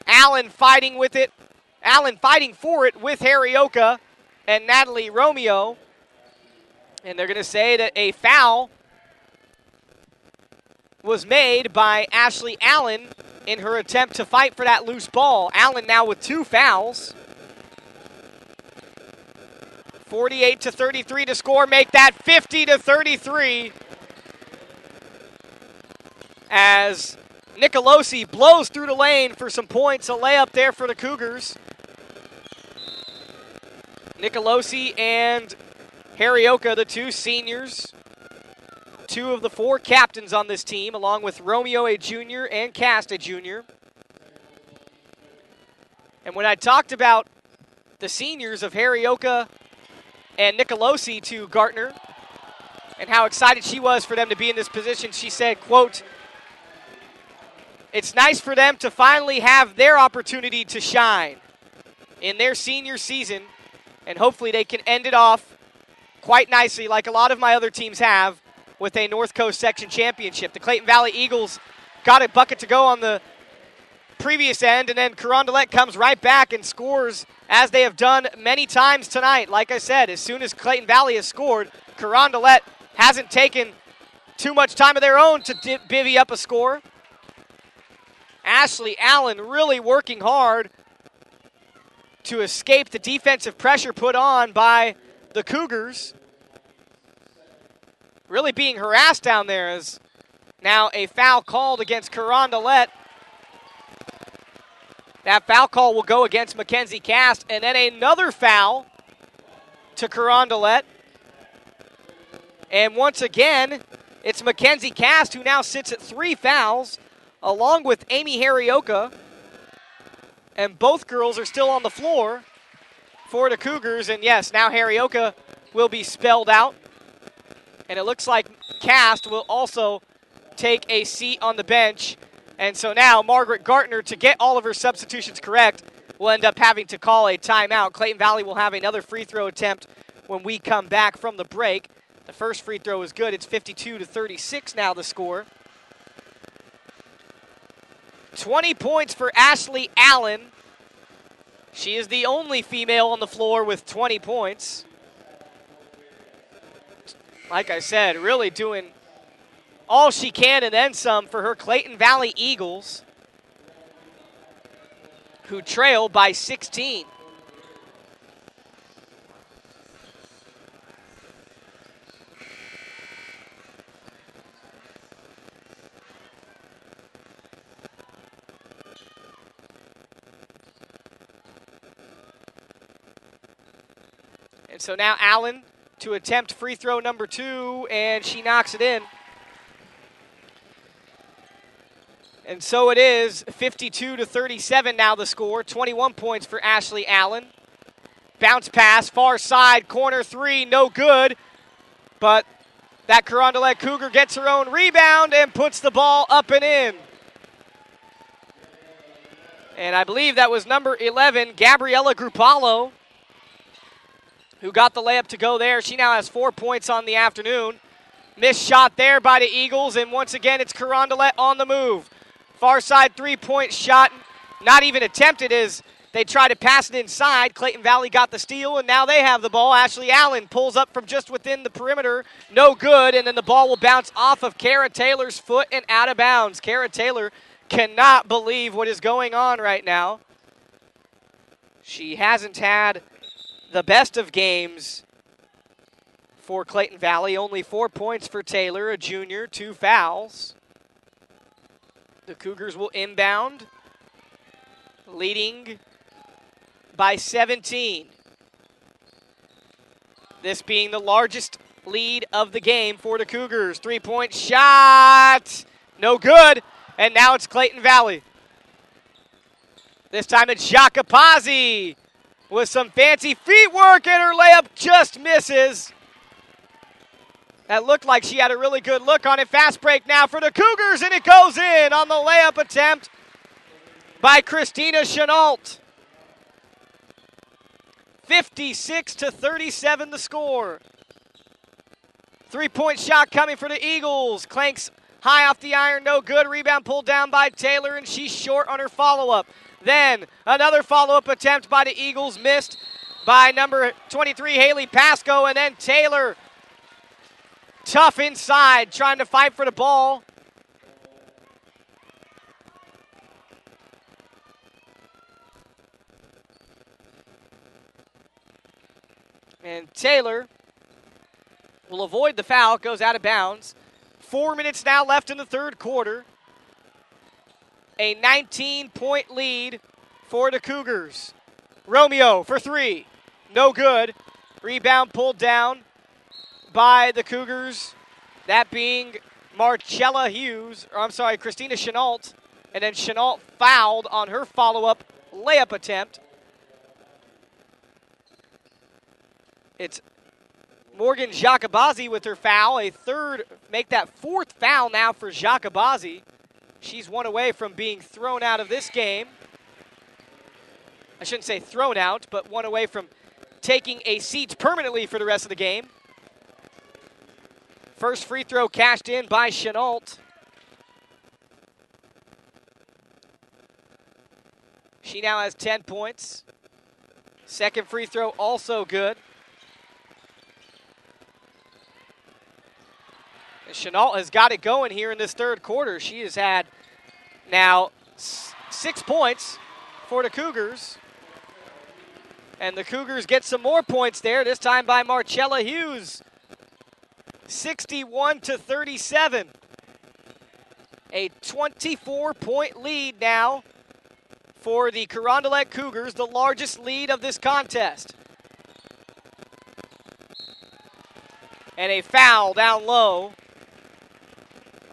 Allen fighting with it. Allen fighting for it with Harrioka and Natalie Romeo. And they're going to say that a foul was made by Ashley Allen in her attempt to fight for that loose ball. Allen now with 2 fouls. 48-33 to score, make that 50-33 as Nicolosi blows through the lane for some points. A layup there for the Cougars. Nicolosi and Harrioka, the 2 seniors, 2 of the 4 captains on this team, along with Romeo, a junior, and Cast, a junior. And when I talked about the seniors of Harrioka and Nicolosi to Gartner and how excited she was for them to be in this position, she said, quote, "It's nice for them to finally have their opportunity to shine in their senior season, and hopefully they can end it off quite nicely like a lot of my other teams have with a North Coast Section Championship." The Clayton Valley Eagles got a bucket to go on the previous end, and then Carondelet comes right back and scores as they have done many times tonight. Like I said, as soon as Clayton Valley has scored, Carondelet hasn't taken too much time of their own to bivvy up a score. Ashley Allen really working hard to escape the defensive pressure put on by the Cougars. Really being harassed down there as now a foul called against Carondelet. That foul call will go against Mackenzie Cast, and then another foul to Carondelet. And once again, it's Mackenzie Cast who now sits at 3 fouls, along with Amy Harrioka. And both girls are still on the floor for the Cougars. And yes, now Harrioka will be spelled out. And it looks like Cast will also take a seat on the bench. And so now Margaret Gartner, to get all of her substitutions correct, will end up having to call a timeout. Clayton Valley will have another free throw attempt when we come back from the break. The first free throw is good. It's 52-36 now the score. 20 points for Ashley Allen. She is the only female on the floor with 20 points. Like I said, really doing all she can and then some for her Clayton Valley Eagles, who trail by 16. And so now Allen to attempt free throw number 2, and she knocks it in. And so it is 52-37 now the score. 21 points for Ashley Allen. Bounce pass, far side, corner 3, no good. But that Carondelet Cougar gets her own rebound and puts the ball up and in. And I believe that was number 11, Gabriella Gruppalo, who got the layup to go there. She now has 4 points on the afternoon. Missed shot there by the Eagles, and once again it's Carondelet on the move. Far side 3-point shot, not even attempted as they try to pass it inside. Clayton Valley got the steal, and now they have the ball. Ashley Allen pulls up from just within the perimeter. No good, and then the ball will bounce off of Kara Taylor's foot and out of bounds. Kara Taylor cannot believe what is going on right now. She hasn't had the best of games for Clayton Valley. Only 4 points for Taylor, a junior, 2 fouls. The Cougars will inbound, leading by 17. This being the largest lead of the game for the Cougars. 3-point shot, no good, and now it's Clayton Valley. This time it's Jaka Pazzi with some fancy feet work, and her layup just misses. That looked like she had a really good look on it. Fast break now for the Cougars, and it goes in on the layup attempt by Christina Chenault. 56-37 the score. 3-point shot coming for the Eagles. Clanks High off the iron, no good. Rebound pulled down by Taylor, and she's short on her follow-up. Then another follow-up attempt by the Eagles, missed by number 23, Haley Pasco, and then Taylor, tough inside, trying to fight for the ball. And Taylor will avoid the foul, goes out of bounds. 4 minutes now left in the third quarter. A 19-point lead for the Cougars. Romeo for three. No good. Rebound pulled down by the Cougars. That being Christina Chenault. And then Chenault fouled on her follow-up layup attempt. It's Morgan Jacobazi with her foul. Make that fourth foul now for Jacobazi. She's one away from being thrown out of this game. I shouldn't say thrown out, but one away from taking a seat permanently for the rest of the game. First free throw cashed in by Chenault. She now has 10 points. Second free throw also good. And Chenault has got it going here in this third quarter. She has had now 6 points for the Cougars. And the Cougars get some more points there, this time by Marcella Hughes. 61-37. A 24-point lead now for the Carondelet Cougars, the largest lead of this contest. And a foul down low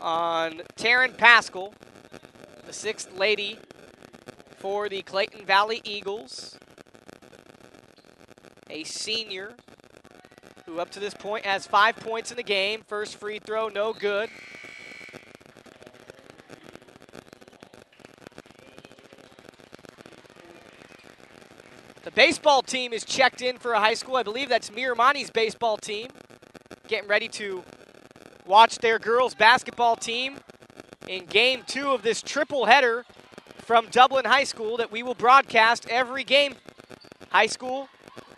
on Taryn Pascal, the sixth lady for the Clayton Valley Eagles. A senior who up to this point has 5 points in the game. First free throw, no good. The baseball team is checked in for a high school. I believe that's Miramani's baseball team. Getting ready to watch their girls basketball team in game 2 of this triple header from Dublin High School that we will broadcast every game. High school,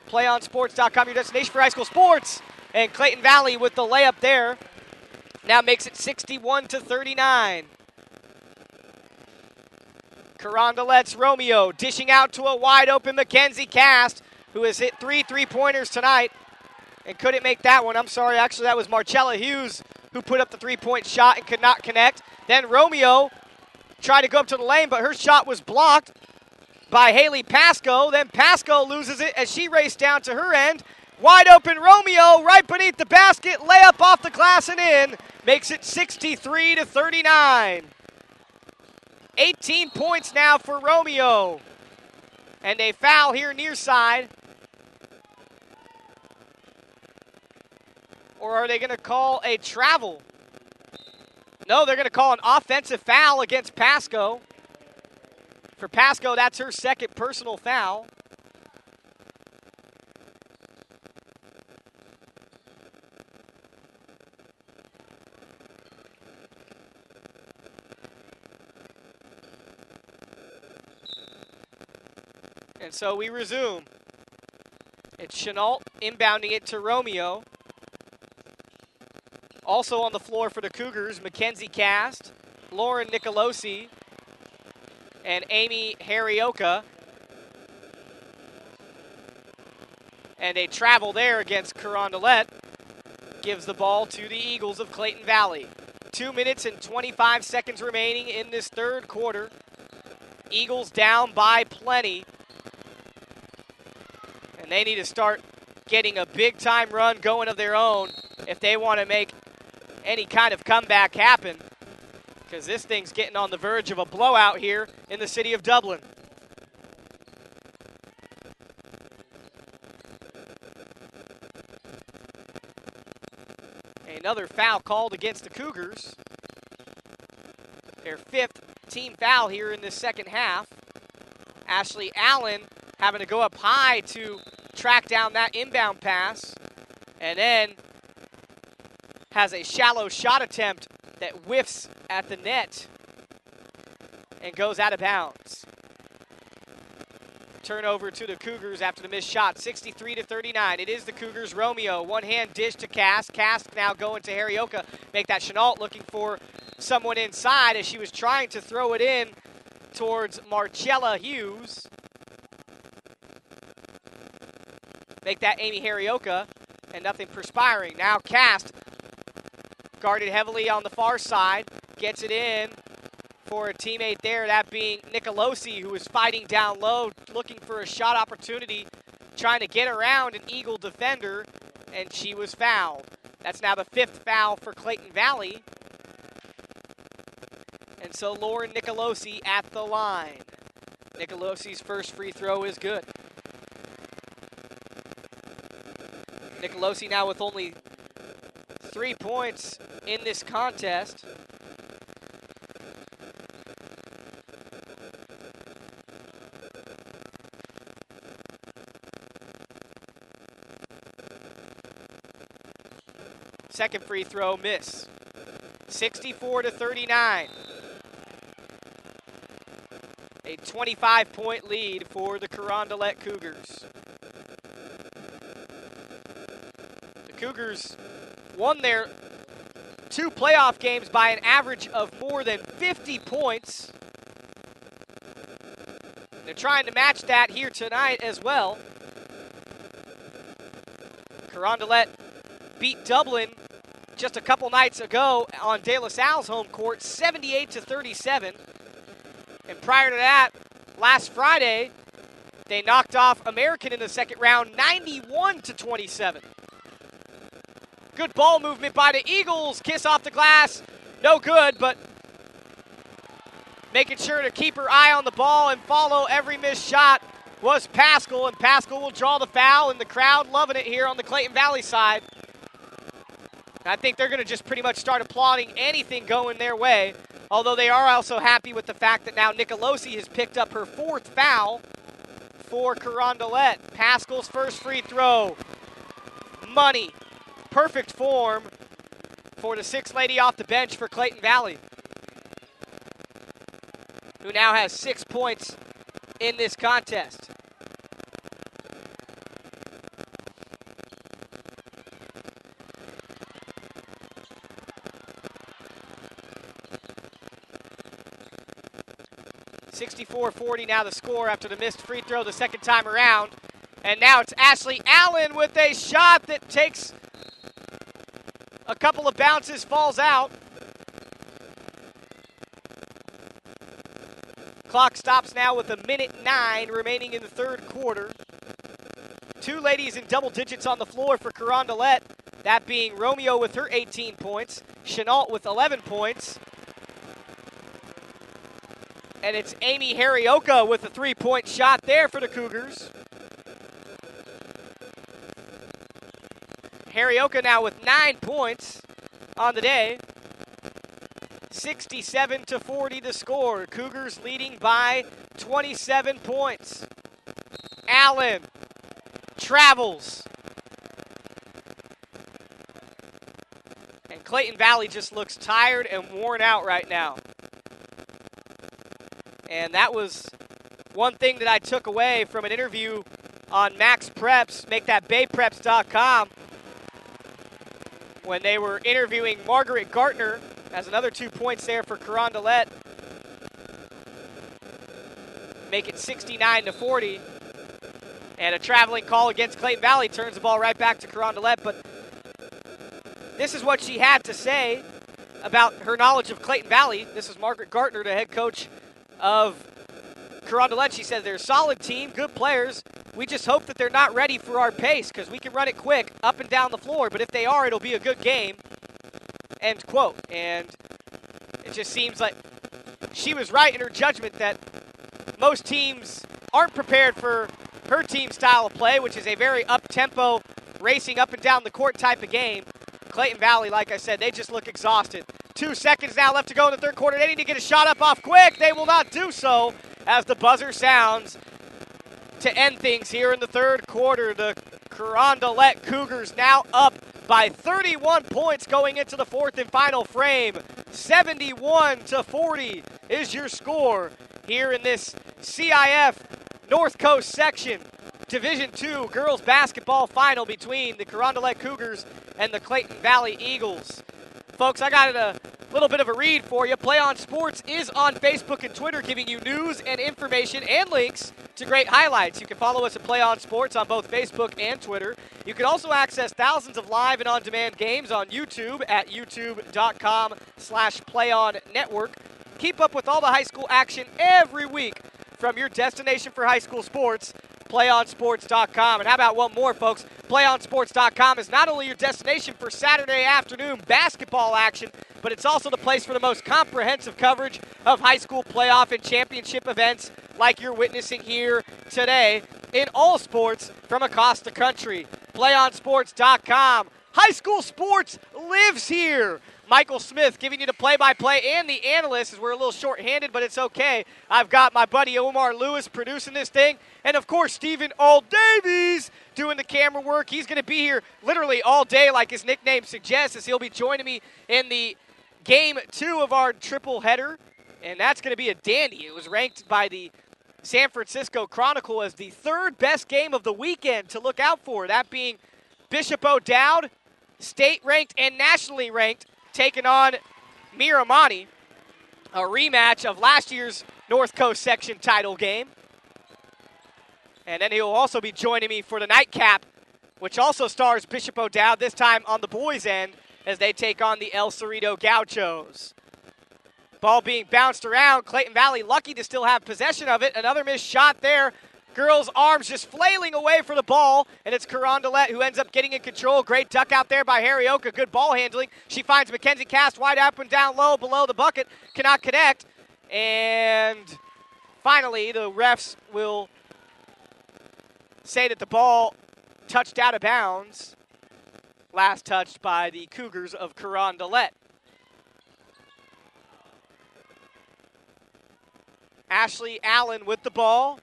playonsports.com, your destination for high school sports. And Clayton Valley with the layup there now makes it 61-39. Carondelet's Romeo dishing out to a wide open Mackenzie Cast, who has hit 3 3-pointers tonight and couldn't make that one. I'm sorry, actually that was Marcella Hughes who put up the 3-point shot and could not connect. Then Romeo tried to go up to the lane, but her shot was blocked by Haley Pasco. Then Pasco loses it as she raced down to her end. Wide open Romeo right beneath the basket, layup off the glass and in, makes it 63-39. 18 points now for Romeo. And a foul here near side. Or are they going to call a travel? No, they're going to call an offensive foul against Pasco. For Pasco, that's her second personal foul. And so we resume. It's Chenault inbounding it to Romeo. Also on the floor for the Cougars, Mackenzie Cast, Lauren Nicolosi, and Amy Harioka. And a travel there against Carondelet gives the ball to the Eagles of Clayton Valley. 2 minutes and 25 seconds remaining in this third quarter. Eagles down by plenty. And they need to start getting a big-time run going of their own if they want to make any kind of comeback happen, because this thing's getting on the verge of a blowout here in the city of Dublin. Another foul called against the Cougars. Their fifth team foul here in this second half. Ashley Allen having to go up high to track down that inbound pass, and then has a shallow shot attempt that whiffs at the net and goes out of bounds. Turnover to the Cougars after the missed shot, 63-39. It is the Cougars. Romeo, one-hand dish to Cask. Cask now going to Harioka. Make that Chenault, looking for someone inside as she was trying to throw it in towards Marcella Hughes. Make that Amy Harioka, and nothing perspiring. Now Cast, guarded heavily on the far side, gets it in for a teammate there, that being Nicolosi, who was fighting down low, looking for a shot opportunity, trying to get around an Eagle defender, and she was fouled. That's now the 5th foul for Clayton Valley. And so Lauren Nicolosi at the line. Nicolosi's first free throw is good. Nicolosi now with only 3 points in this contest. Second free throw miss. 64-39. A 25-point lead for the Carondelet Cougars. The Cougars won their 2 playoff games by an average of more than 50 points. They're trying to match that here tonight as well. Carondelet beat Dublin just a couple nights ago on De La Salle's home court, 78-37. And prior to that, last Friday, they knocked off American in the second round, 91-27. Good ball movement by the Eagles. Kiss off the glass, no good, but making sure to keep her eye on the ball and follow every missed shot was Pascal, and Pascal will draw the foul, and the crowd loving it here on the Clayton Valley side. I think they're going to just pretty much start applauding anything going their way, although they are also happy with the fact that now Nicolosi has picked up her 4th foul for Carondelet. Pascal's first free throw. Money. Perfect form for the 6th lady off the bench for Clayton Valley, who now has 6 points in this contest. (64-40) now the score after the missed free throw the second time around. And now it's Ashley Allen with a shot that takes a couple of bounces, falls out. Clock stops now with 1:09 remaining in the third quarter. 2 ladies in double digits on the floor for Carondelet, that being Romeo with her 18 points, Chenault with 11 points, and it's Amy Harioka with a 3-point shot there for the Cougars. Harioka now with 9 points on the day. 67-40 the score. Cougars leading by 27 points. Allen travels. And Clayton Valley just looks tired and worn out right now. And that was one thing that I took away from an interview on Max Preps, MakeThatBayPreps.com, when they were interviewing Margaret Gartner. Has another 2 points there for Carondelet. Make it 69-40. And a traveling call against Clayton Valley turns the ball right back to Carondelet. But this is what she had to say about her knowledge of Clayton Valley. This is Margaret Gartner, the head coach of Carondelet. She said they're a solid team, good players. We just hope that they're not ready for our pace because we can run it quick up and down the floor. But if they are, it'll be a good game. End quote. And it just seems like she was right in her judgment that most teams aren't prepared for her team's style of play, which is a very up-tempo, racing up and down the court type of game. Clayton Valley, like I said, they just look exhausted. 2 seconds now left to go in the third quarter. They need to get a shot up off quick. They will not do so as the buzzer sounds to end things here in the third quarter. The Carondelet Cougars now up by 31 points going into the fourth and final frame. 71-40 is your score here in this CIF North Coast section Division II girls basketball final between the Carondelet Cougars and the Clayton Valley Eagles. Folks, I got a little bit of a read for you. Play On Sports is on Facebook and Twitter, giving you news and information and links to great highlights. You can follow us at Play On Sports on both Facebook and Twitter. You can also access thousands of live and on-demand games on YouTube at youtube.com/PlayOnNetwork. Keep up with all the high school action every week from your destination for high school sports, PlayOnSports.com. And how about one more, folks? PlayOnSports.com is not only your destination for Saturday afternoon basketball action, but it's also the place for the most comprehensive coverage of high school playoff and championship events like you're witnessing here today in all sports from across the country. PlayOnSports.com. High school sports lives here. Michael Smith giving you the play-by-play and the analyst, as we're a little short-handed, but it's okay. I've got my buddy Omar Lewis producing this thing, and of course Stephen All Davies doing the camera work. He's going to be here literally all day, like his nickname suggests, as he'll be joining me in the Game 2 of our triple header, and that's going to be a dandy. It was ranked by the San Francisco Chronicle as the third best game of the weekend to look out for, that being Bishop O'Dowd, state-ranked and nationally ranked, taking on Miramani, a rematch of last year's North Coast section title game. And then he'll also be joining me for the nightcap, which also stars Bishop O'Dowd, this time on the boys' end, as they take on the El Cerrito Gauchos. Ball being bounced around. Clayton Valley lucky to still have possession of it. Another missed shot there. Girls' arms just flailing away for the ball, and it's Carondelet who ends up getting in control. Great duck out there by Harrioka. Good ball handling. She finds Mackenzie Cast wide up and down low below the bucket. Cannot connect. And finally, the refs will say that the ball touched out of bounds. Last touched by the Cougars of Carondelet. Ashley Allen with the ball.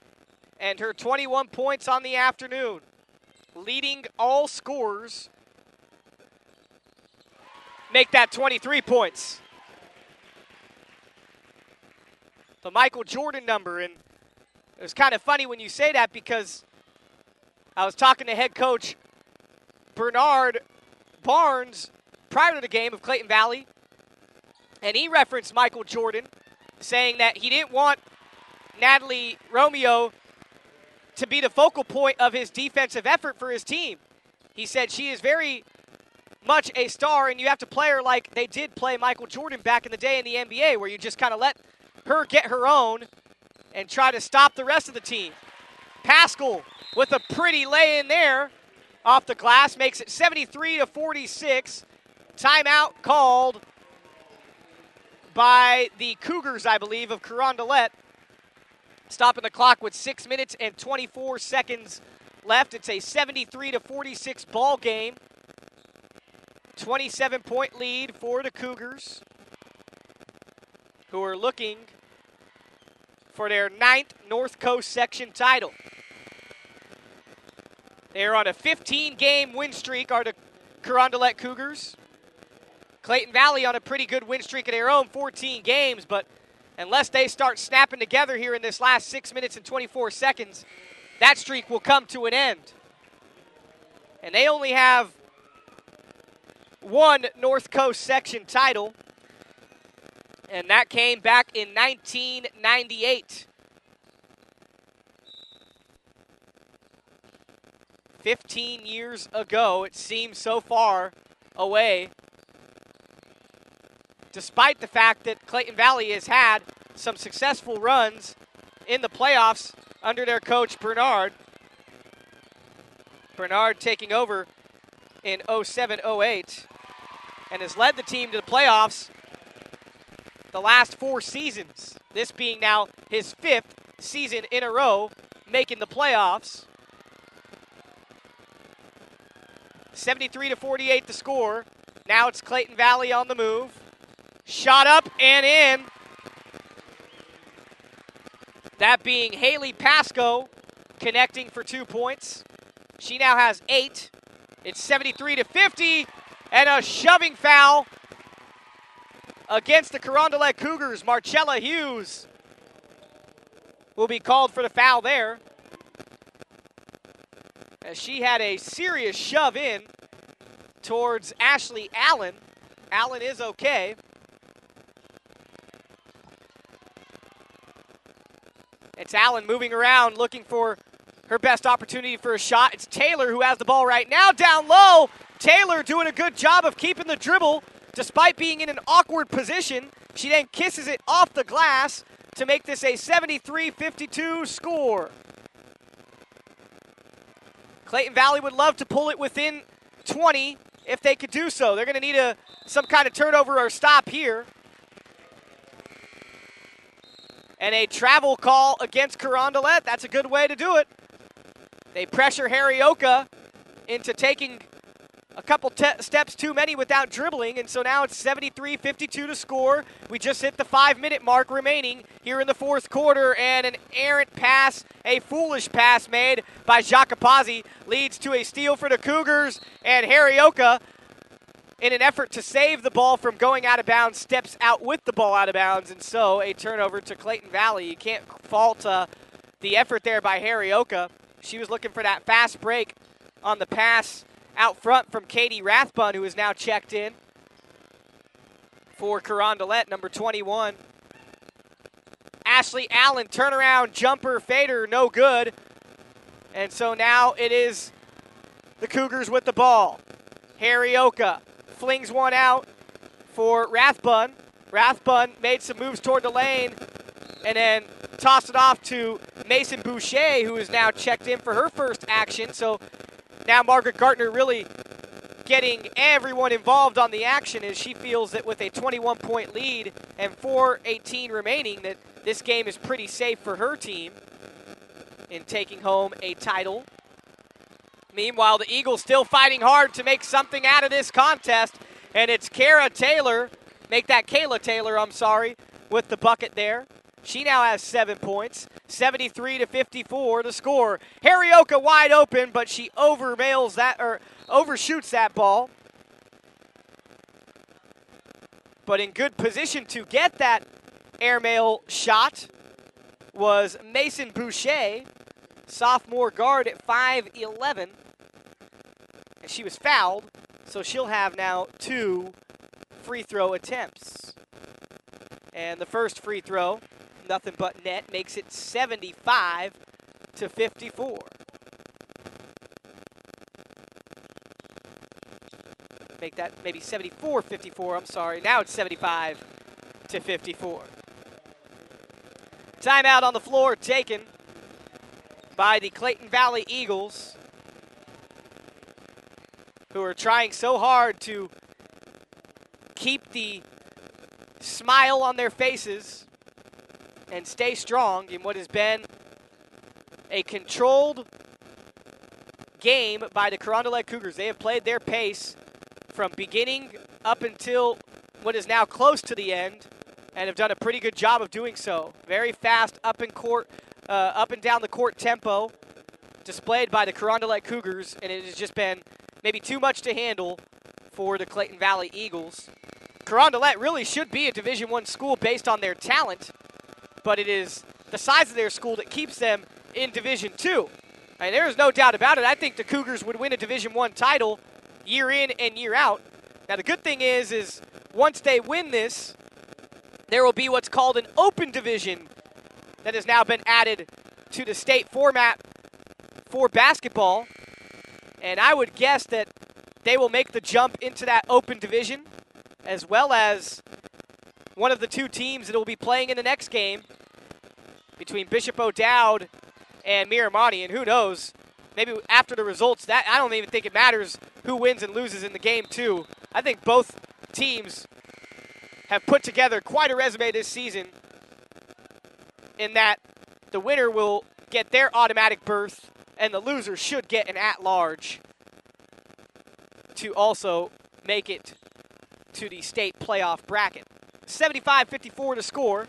And her 21 points on the afternoon, leading all scorers, make that 23 points. The Michael Jordan number, and it was kind of funny when you say that because I was talking to head coach Bernard Barnes prior to the game of Clayton Valley, and he referenced Michael Jordan, saying that he didn't want Natalie Romeo to be the focal point of his defensive effort for his team. He said she is very much a star, and you have to play her like they did play Michael Jordan back in the day in the NBA, where you just kind of let her get her own and try to stop the rest of the team. Pascal with a pretty lay in there off the glass makes it 73-46. Timeout called by the Cougars, I believe, of Carondelet. Stopping the clock with 6 minutes and 24 seconds left. It's a 73-46 ball game. 27-point lead for the Cougars, who are looking for their 9th North Coast section title. They're on a 15-game win streak, are the Carondelet Cougars. Clayton Valley on a pretty good win streak of their own, 14 games, but unless they start snapping together here in this last 6 minutes and 24 seconds, that streak will come to an end. And they only have one North Coast section title, and that came back in 1998. 15 years ago, it seems so far away, despite the fact that Clayton Valley has had some successful runs in the playoffs under their coach Bernard. Bernard taking over in 07-08 and has led the team to the playoffs the last 4 seasons. This being now his 5th season in a row making the playoffs. 73-48 the score. Now it's Clayton Valley on the move. Shot up and in. That being Haley Pasco connecting for 2 points. She now has 8. It's 73-50, and a shoving foul against the Carondelet Cougars. Marcella Hughes will be called for the foul there, as she had a serious shove in towards Ashley Allen. Allen is okay. It's Allen moving around, looking for her best opportunity for a shot. It's Taylor who has the ball right now, down low. Taylor doing a good job of keeping the dribble despite being in an awkward position. She then kisses it off the glass to make this a 73-52 score. Clayton Valley would love to pull it within 20 if they could do so. They're going to need some kind of turnover or stop here. And a travel call against Carondelet. That's a good way to do it. They pressure Harrioka into taking a couple steps too many without dribbling, and so now it's 73-52 to score. We just hit the 5-minute mark remaining here in the fourth quarter, and an errant pass, a foolish pass made by Jacopazzi leads to a steal for the Cougars, and Harrioka, in an effort to save the ball from going out of bounds, steps out with the ball out of bounds, and so a turnover to Clayton Valley. You can't fault the effort there by Harrioka. She was looking for that fast break on the pass out front from Katie Rathbun, who is now checked in for Carondelet, number 21. Ashley Allen, turnaround, jumper, fader, no good. And so now it is the Cougars with the ball. Harrioka flings one out for Rathbun. Rathbun made some moves toward the lane and then tossed it off to Mason Boucher, who is now checked in for her first action. So now Margaret Gartner really getting everyone involved on the action, as she feels that with a 21-point lead and 4:18 remaining, that this game is pretty safe for her team in taking home a title. Meanwhile, the Eagles still fighting hard to make something out of this contest, and it's Kayla Taylor, with the bucket there. She now has 7 points, 73-54 to score. Harrioka wide open, but she overshoots that ball. But in good position to get that airmail shot was Mason Boucher, sophomore guard at 5'11". And she was fouled, so she'll have now 2 free throw attempts. And the first free throw, nothing but net, makes it 75-54. Make that maybe 74-54, I'm sorry. Now it's 75-54. Timeout on the floor taken by the Clayton Valley Eagles, who are trying so hard to keep the smile on their faces and stay strong in what has been a controlled game by the Carondelet Cougars. They have played their pace from beginning up until what is now close to the end, and have done a pretty good job of doing so. Very fast up and down the court tempo displayed by the Carondelet Cougars, and it has just been maybe too much to handle for the Clayton Valley Eagles. Carondelet really should be a Division I school based on their talent, but it is the size of their school that keeps them in Division II. And there is no doubt about it. I think the Cougars would win a Division I title year in and year out. Now, the good thing is once they win this, there will be what's called an open division that has now been added to the state format for basketball. And I would guess that they will make the jump into that open division, as well as one of the two teams that will be playing in the next game between Bishop O'Dowd and Miramonte. And who knows, maybe after the results, that I don't even think it matters who wins and loses in the game too. I think both teams have put together quite a resume this season, in that the winner will get their automatic berth and the loser should get an at-large to also make it to the state playoff bracket. 75-54 to score.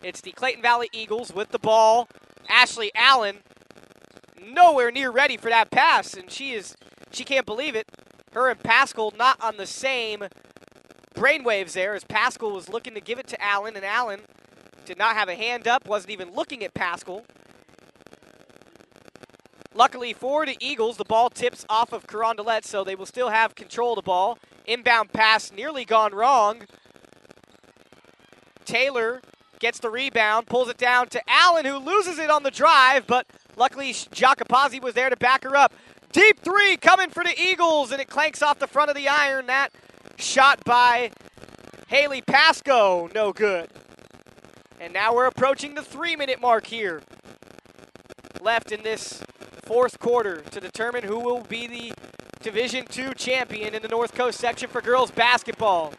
It's the Clayton Valley Eagles with the ball. Ashley Allen nowhere near ready for that pass, and she can't believe it. Her and Pascal not on the same brainwaves there as Pascal was looking to give it to Allen, and Allen did not have a hand up, wasn't even looking at Pascal. Luckily for the Eagles, the ball tips off of Carondelet, so they will still have control of the ball. Inbound pass nearly gone wrong. Taylor gets the rebound, pulls it down to Allen, who loses it on the drive, but luckily Jacopazzi was there to back her up. Deep three coming for the Eagles, and it clanks off the front of the iron. That shot by Haley Pasco, no good. And now we're approaching the 3-minute mark here. Left in this fourth quarter to determine who will be the Division II champion in the North Coast section for girls basketball.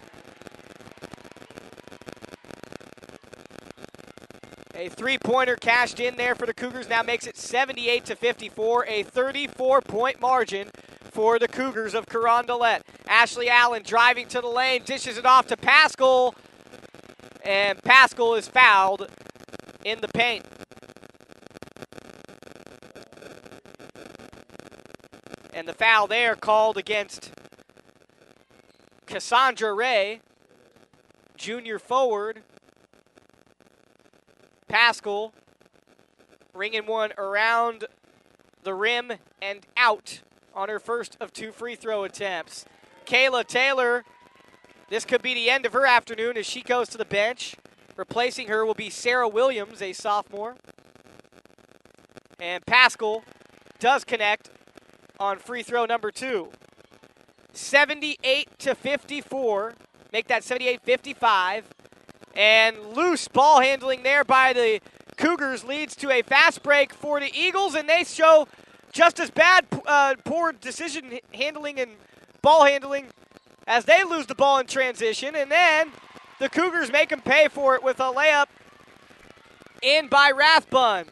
A three-pointer cashed in there for the Cougars now makes it 78-54, a 34-point margin for the Cougars of Carondelet. Ashley Allen driving to the lane, dishes it off to Pascal, and Pascal is fouled in the paint. And the foul there called against Cassandra Ray, junior forward. Pascal ringing one around the rim and out on her first of 2 free throw attempts. Kayla Taylor, this could be the end of her afternoon as she goes to the bench. Replacing her will be Sarah Williams, a sophomore. And Pascal does connect on free throw number 2. 78-54, make that 78-55. And loose ball handling there by the Cougars leads to a fast break for the Eagles, and they show just as bad poor decision handling and ball handling as they lose the ball in transition. And then the Cougars make them pay for it with a layup in by Rathbun.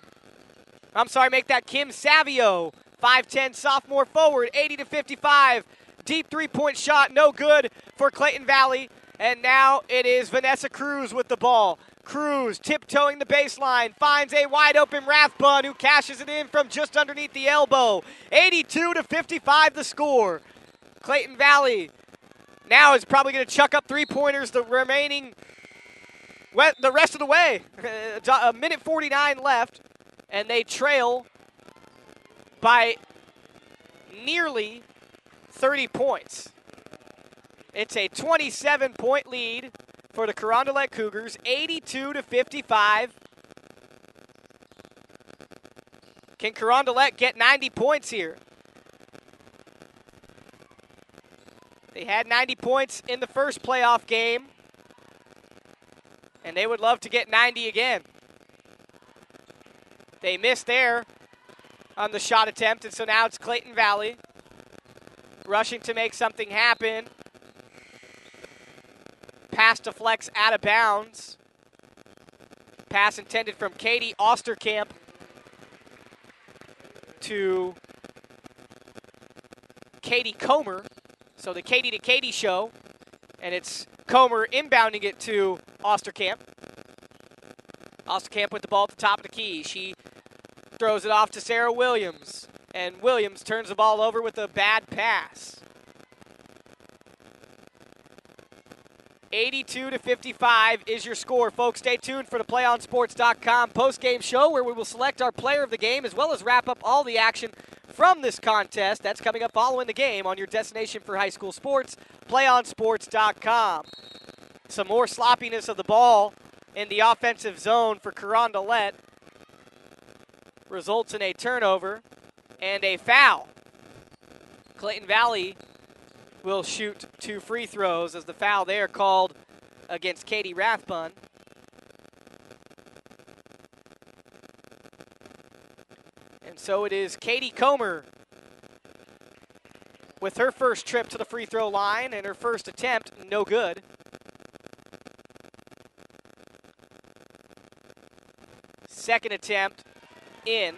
I'm sorry, make that Kim Savio, 5'10 sophomore forward, 80-55. Deep three-point shot, no good for Clayton Valley. And now it is Vanessa Cruz with the ball. Cruz tiptoeing the baseline, finds a wide open Rathbun who cashes it in from just underneath the elbow. 82-55 the score. Clayton Valley now is probably going to chuck up three-pointers the rest of the way. A minute 49 left, and they trail by nearly 30 points. It's a 27-point lead for the Carondelet Cougars, 82-55. Can Carondelet get 90 points here? They had 90 points in the first playoff game, and they would love to get 90 again. They missed there on the shot attempt, and so now it's Clayton Valley rushing to make something happen. Pass deflects out of bounds. Pass intended from Katie Osterkamp to Katie Comer. So the Katie to Katie show. And it's Comer inbounding it to Osterkamp. Osterkamp with the ball at the top of the key. She throws it off to Sarah Williams. And Williams turns the ball over with a bad pass. 82-55 is your score, folks. Stay tuned for the PlayOnSports.com post-game show where we will select our player of the game as well as wrap up all the action from this contest. That's coming up following the game on your destination for high school sports, PlayOnSports.com. Some more sloppiness of the ball in the offensive zone for Carondelet results in a turnover and a foul. Clayton Valley will shoot 2 free throws as the foul there called against Katie Rathbun. And so it is Katie Comer with her first trip to the free throw line and her first attempt, no good. Second attempt in.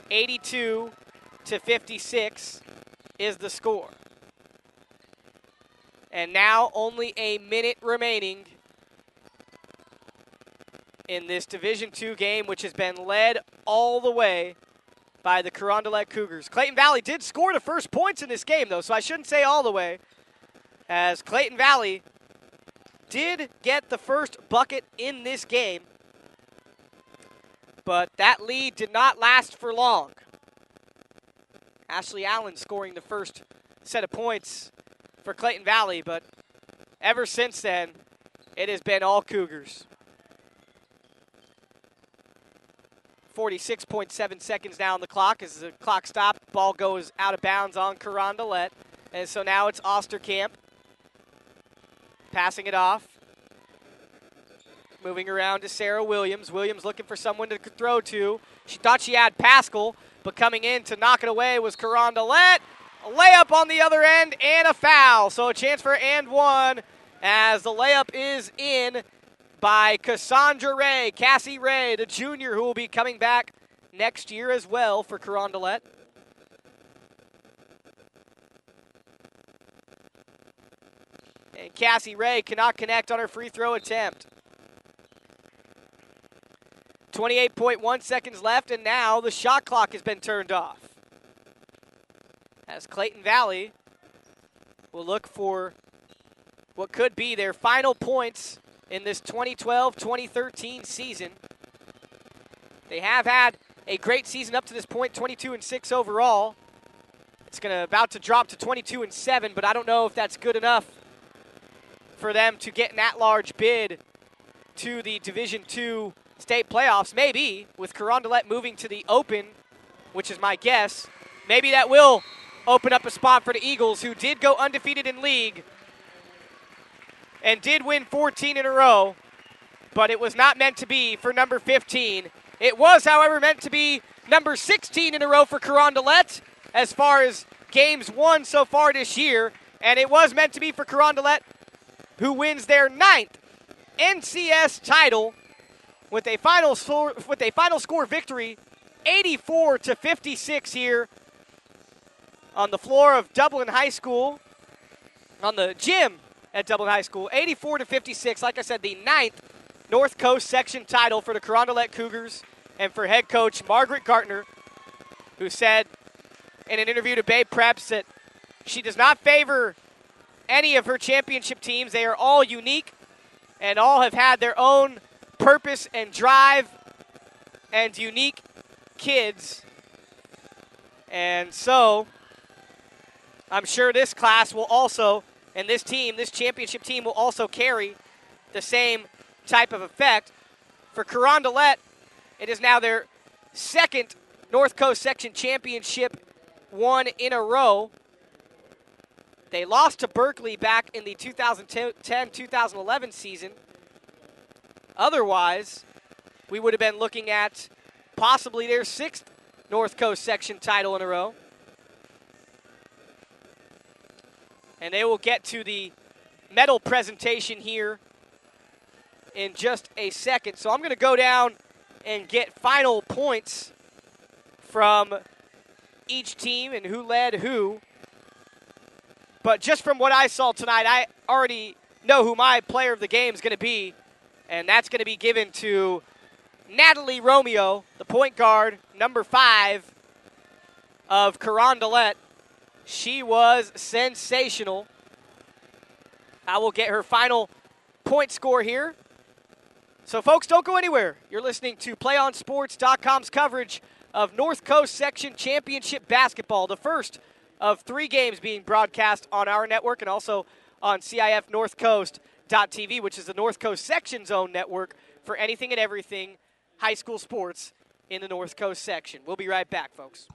82-56 is the score. And now only a minute remaining in this Division II game, which has been led all the way by the Carondelet Cougars. Clayton Valley did score the first points in this game, though, so I shouldn't say all the way, as Clayton Valley did get the first bucket in this game, but that lead did not last for long. Ashley Allen scoring the first set of points for Clayton Valley, but ever since then, it has been all Cougars. 46.7 seconds now on the clock. As the clock stopped, ball goes out of bounds on Carondelet. And so now it's Osterkamp passing it off. Moving around to Sarah Williams. Williams looking for someone to throw to. She thought she had Pascal, but coming in to knock it away was Carondelet. A layup on the other end and a foul. So a chance for and one as the layup is in by Cassandra Ray, Cassie Ray, the junior who will be coming back next year as well for Carondelet. And Cassie Ray cannot connect on her free throw attempt. 28.1 seconds left, and now the shot clock has been turned off. As Clayton Valley will look for what could be their final points in this 2012-2013 season. They have had a great season up to this point, 22-6 overall. It's about to drop to 22-7, but I don't know if that's good enough for them to get an at-large bid to the Division II state playoffs. Maybe, with Carondelet moving to the Open, which is my guess, maybe that will open up a spot for the Eagles, who did go undefeated in league and did win 14 in a row, but it was not meant to be for number 15. It was, however, meant to be number 16 in a row for Carondelet as far as games won so far this year, and it was meant to be for Carondelet, who wins their 9th NCS title with a final score victory, 84-56 here on the floor of Dublin High School, on the gym at Dublin High School. 84-56, like I said, the 9th North Coast section title for the Carondelet Cougars, and for head coach Margaret Gartner, who said in an interview to Bay Preps that she does not favor any of her championship teams. They are all unique and all have had their own purpose and drive and unique kids. And so I'm sure this class will also, and this team, this championship team, will also carry the same type of effect. For Carondelet, it is now their 2nd North Coast Section Championship, one in a row. They lost to Berkeley back in the 2010-2011 season. Otherwise, we would have been looking at possibly their 6th North Coast Section title in a row. And they will get to the medal presentation here in just a second. So I'm going to go down and get final points from each team and who led who. But just from what I saw tonight, I already know who my player of the game is going to be, and that's going to be given to Natalie Romeo, the point guard, number 5 of Carondelet. She was sensational. I will get her final point score here. So, folks, don't go anywhere. You're listening to PlayOnSports.com's coverage of North Coast Section Championship Basketball, the first of 3 games being broadcast on our network and also on CIF NorthCoast.tv, which is the North Coast Section Zone network for anything and everything high school sports in the North Coast section. We'll be right back, folks.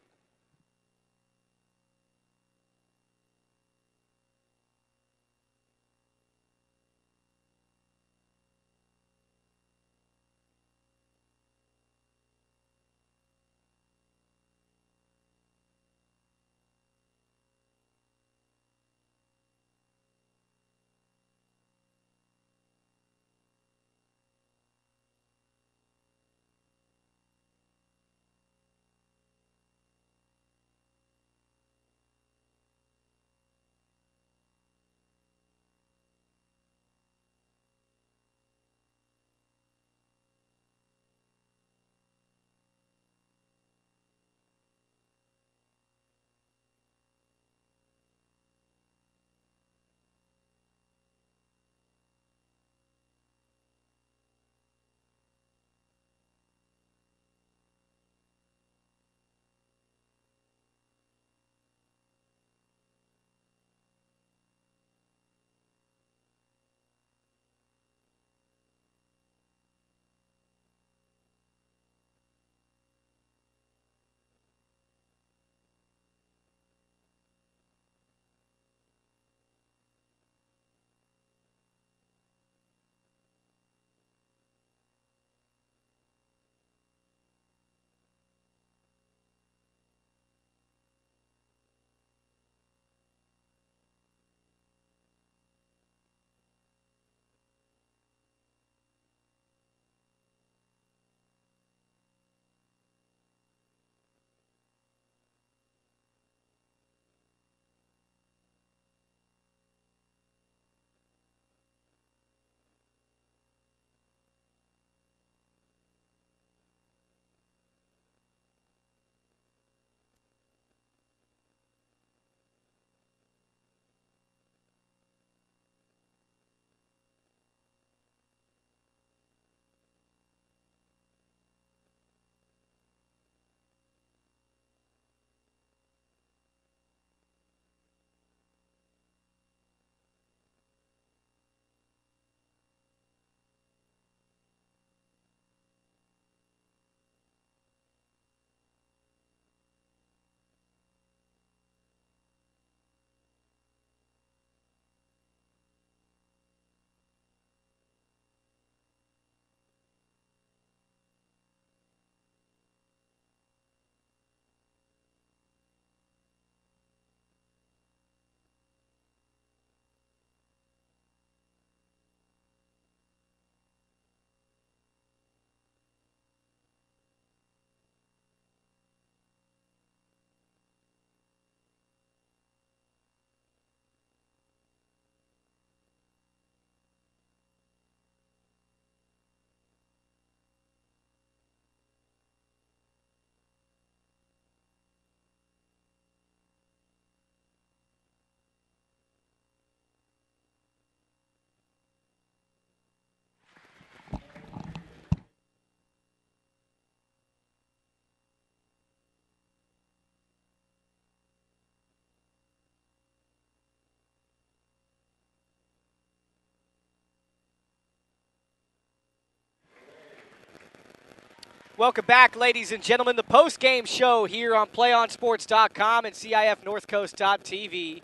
Welcome back, ladies and gentlemen. The post-game show here on PlayOnSports.com and CIFNorthCoast.tv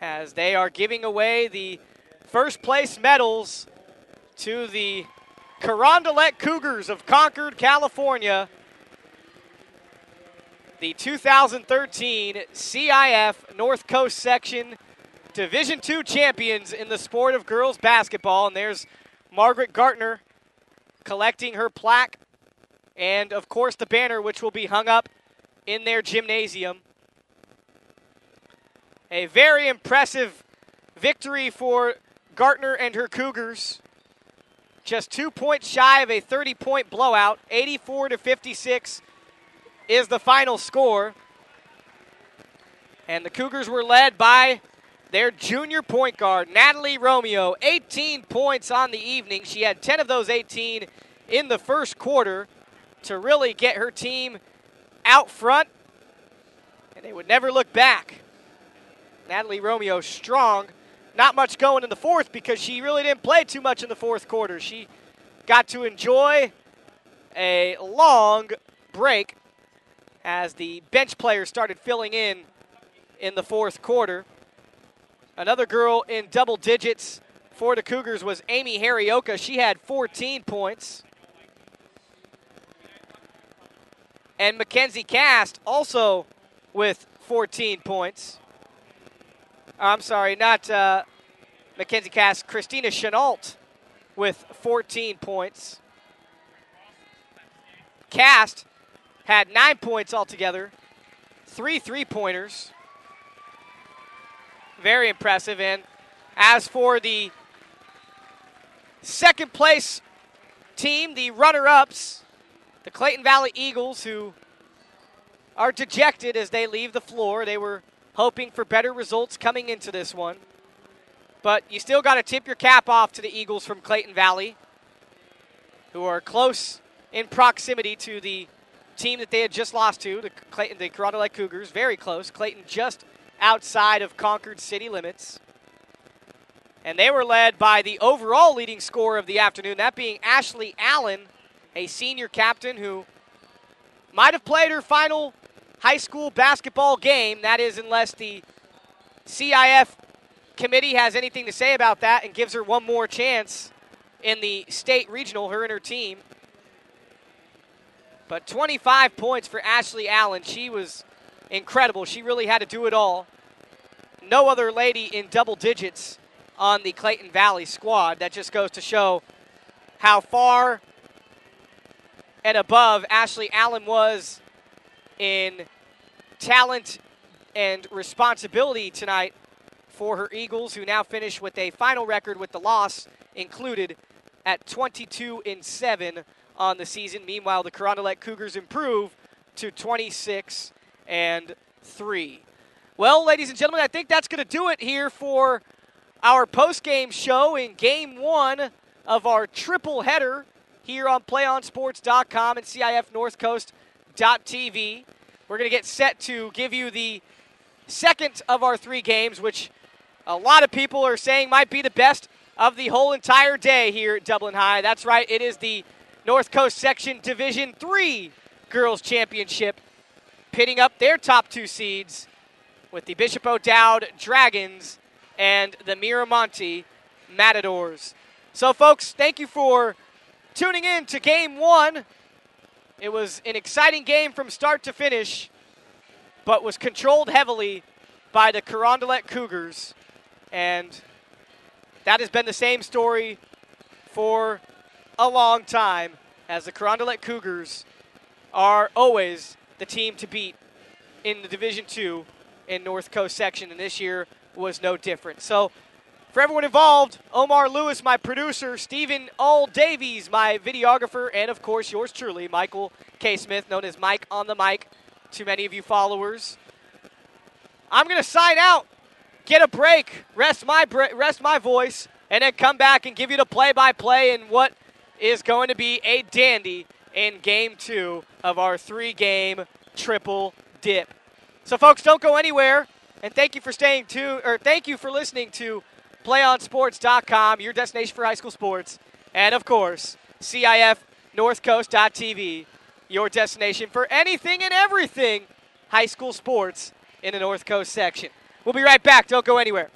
as they are giving away the first-place medals to the Carondelet Cougars of Concord, California, the 2013 CIF North Coast Section Division II champions in the sport of girls basketball. And there's Margaret Gartner collecting her plaque and, of course, the banner, which will be hung up in their gymnasium. A very impressive victory for Gartner and her Cougars. Just 2 points shy of a 30-point blowout. 84-56 is the final score. And the Cougars were led by their junior point guard, Natalie Romeo. 18 points on the evening. She had 10 of those 18 in the first quarter to really get her team out front, and they would never look back. Natalie Romeo strong. Not much going in the fourth because she really didn't play too much in the fourth quarter. She got to enjoy a long break as the bench players started filling in the fourth quarter. Another girl in double digits for the Cougars was Amy Harioka. She had 14 points. And Mackenzie Cast also with 14 points. I'm sorry, not Mackenzie Cast. Christina Chenault with 14 points. Cast had 9 points altogether. 3 3-pointers. Very impressive. And as for the second place team, the runner-ups, the Clayton Valley Eagles, who are dejected as they leave the floor. They were hoping for better results coming into this one. But you still got to tip your cap off to the Eagles from Clayton Valley, who are close in proximity to the team that they had just lost to, the Carondelet Cougars. Very close. Clayton just outside of Concord city limits. And they were led by the overall leading scorer of the afternoon, that being Ashley Allen, a senior captain who might have played her final high school basketball game. That is, unless the CIF committee has anything to say about that and gives her one more chance in the state regional, her and her team. But 25 points for Ashley Allen. She was incredible. She really had to do it all. No other lady in double digits on the Clayton Valley squad. That just goes to show how far and above Ashley Allen was in talent and responsibility tonight for her Eagles, who now finish with a final record with the loss included at 22-7 on the season. Meanwhile, the Carondelet Cougars improve to 26-3. Well, ladies and gentlemen, I think that's going to do it here for our post-game show in Game 1 of our triple header here on PlayOnSports.com and CIFNorthCoast.tv. We're going to get set to give you the second of our 3 games, which a lot of people are saying might be the best of the whole entire day here at Dublin High. That's right, it is the North Coast Section Division III Girls Championship, pitting up their top 2 seeds with the Bishop O'Dowd Dragons and the Miramonte Matadors. So, folks, thank you for tuning in to Game 1. It was an exciting game from start to finish, but was controlled heavily by the Carondelet Cougars. And that has been the same story for a long time, as the Carondelet Cougars are always the team to beat in the Division II in North Coast Section, and this year was no different. So, for everyone involved, Omar Lewis, my producer, Stephen All Davies, my videographer, and of course yours truly, Michael K. Smith, known as Mike on the Mic to many of you followers. I'm going to sign out, get a break, rest my voice, and then come back and give you the play-by-play in what is going to be a dandy in Game 2 of our 3-game triple dip. So, folks, don't go anywhere, and thank you for staying tuned, or thank you for listening to PlayOnSports.com, your destination for high school sports, and, of course, CIF NorthCoast.tv. your destination for anything and everything high school sports in the North Coast section. We'll be right back. Don't go anywhere.